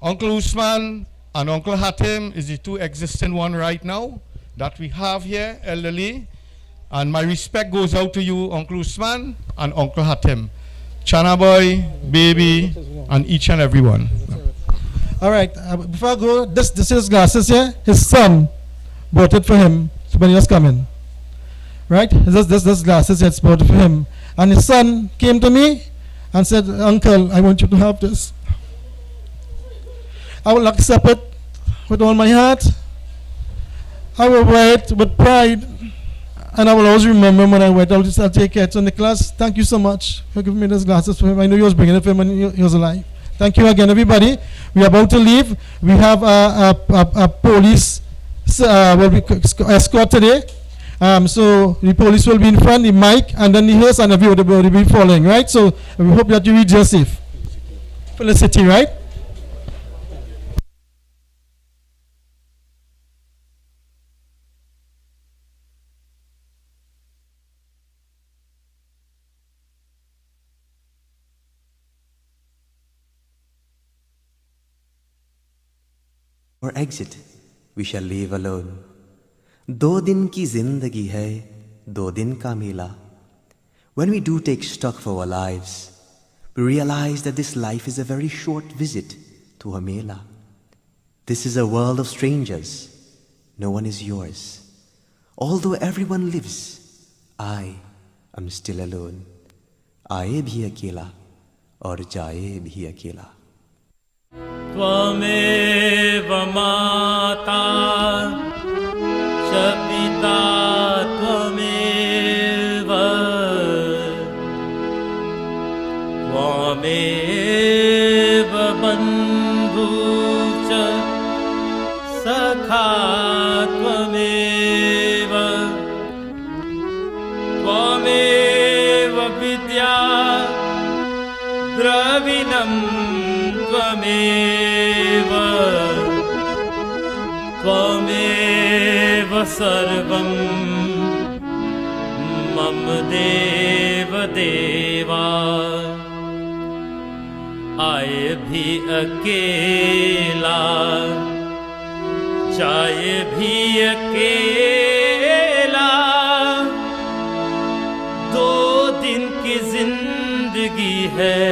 Uncle Usman and Uncle Hatim is the two existing one right now that we have here, elderly. And my respect goes out to you, Uncle Usman and Uncle Hatim. Chana boy, baby, and each and every one. All right, before I go, this is his glasses here. His son bought it for him when he was coming. Right? This glasses, it's bought it for him. And his son came to me and said, Uncle, I want you to have this. I will accept it with all my heart. I will wear it with pride. And I will always remember when I wear it. I'll take it. So Nicholas, thank you so much for giving me those glasses for him. I know you was bringing it for him when he was alive. Thank you again, everybody. We are about to leave. We have a police will be escort today. So the police will be in front, the mic, and then the hearse, and everybody will be following, right? So we hope that you read your safe. Felicity, right? Or exit, we shall leave alone. 2 दिन की जिंदगी है 2 दिन का मेला. When we do take stock of our lives, we realize that this life is a very short visit to a mela. This is a world of strangers. No one is yours. Although everyone lives, I am still alone. आए भी अकेला और जाए भी अकेला. त्वमेव माता च पिता त्वमेव त्वमेव बन्धु च सखा त्वमेव त्वमेव विद्या द्रविणं त्वमेव त्वमेव सर्वं मम देव देवा. आए भी अकेला जाए भी अकेला. 2 दिन की जिंदगी है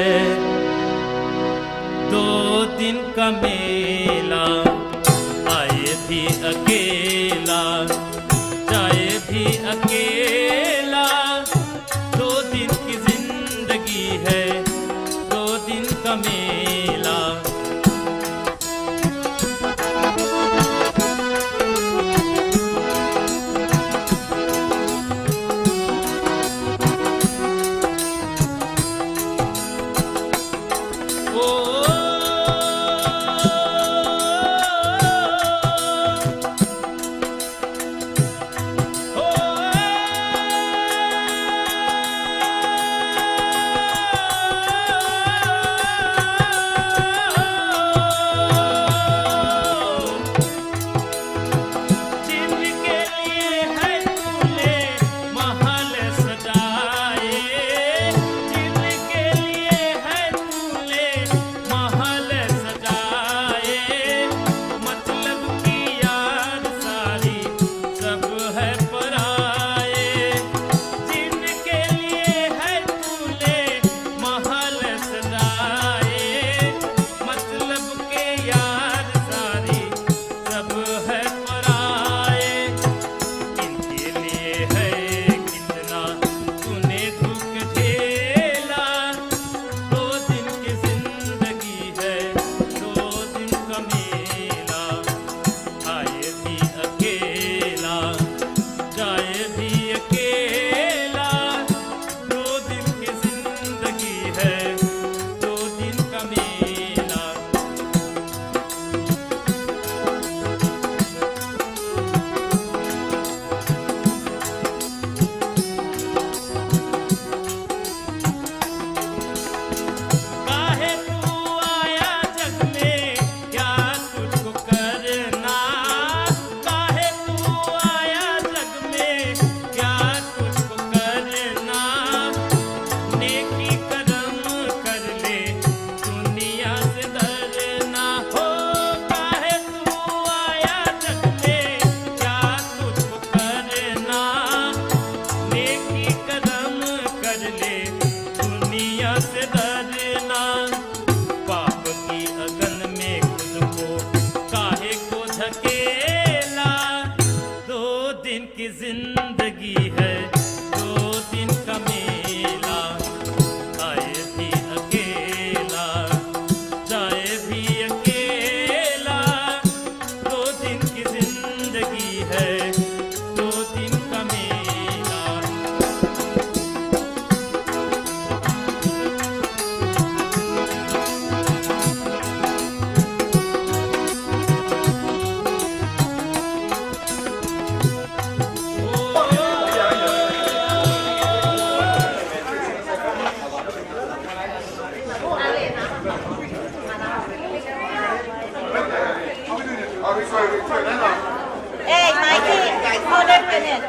2 दिन का मेला. आए भी अकेला जाए भी अकेला. 2 दिन की जिंदगी है 2 दिन का मेला. Oh अकेला, 2 दिन की जिंदगी है, 2 दिन का मेला, आए भी अकेला, जाए भी अकेला, 2 दिन की जिंदगी है, 2 दिन का मेला। Hey, Mikey, hold up a minute.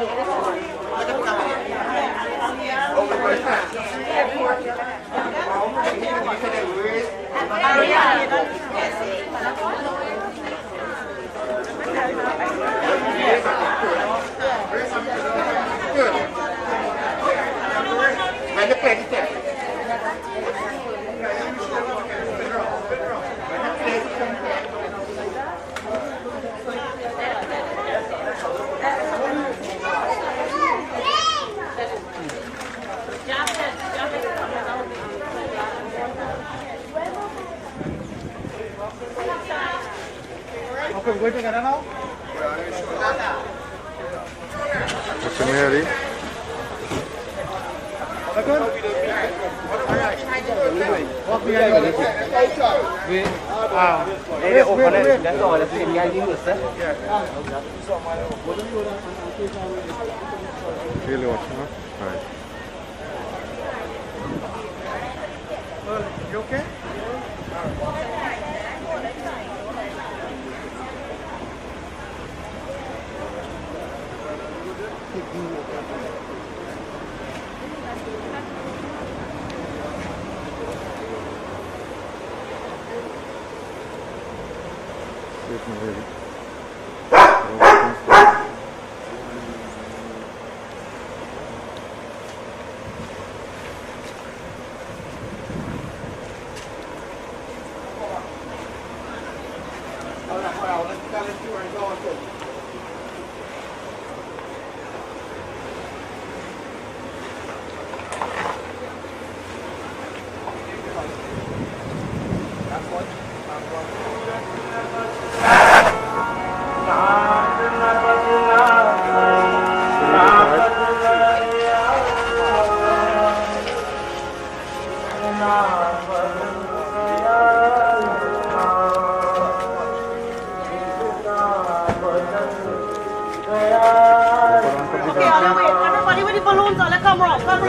Okay, we're going together now? What's in here, Walk behind you. That's all. That's Really watching, huh? Right. You okay? Everybody with the balloons on, come round, come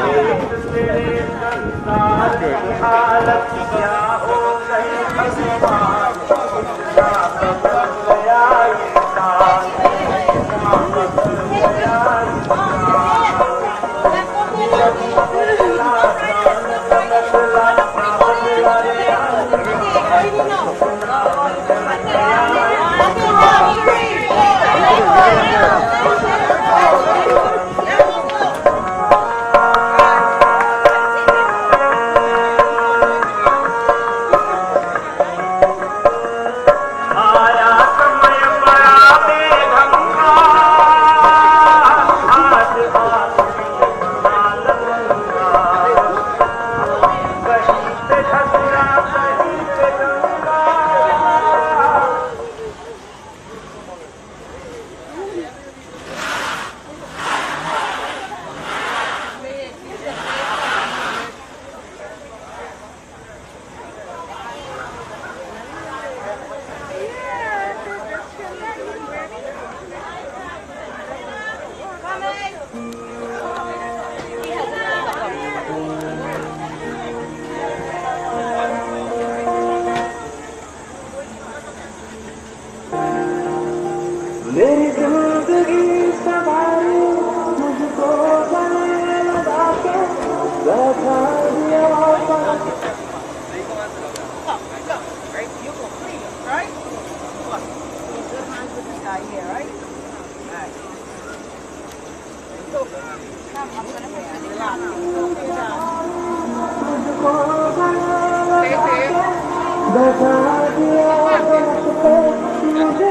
मेरी जिंदगी सवारी मुझको गले लगा के बैठा दिया बैठा दिया मुझे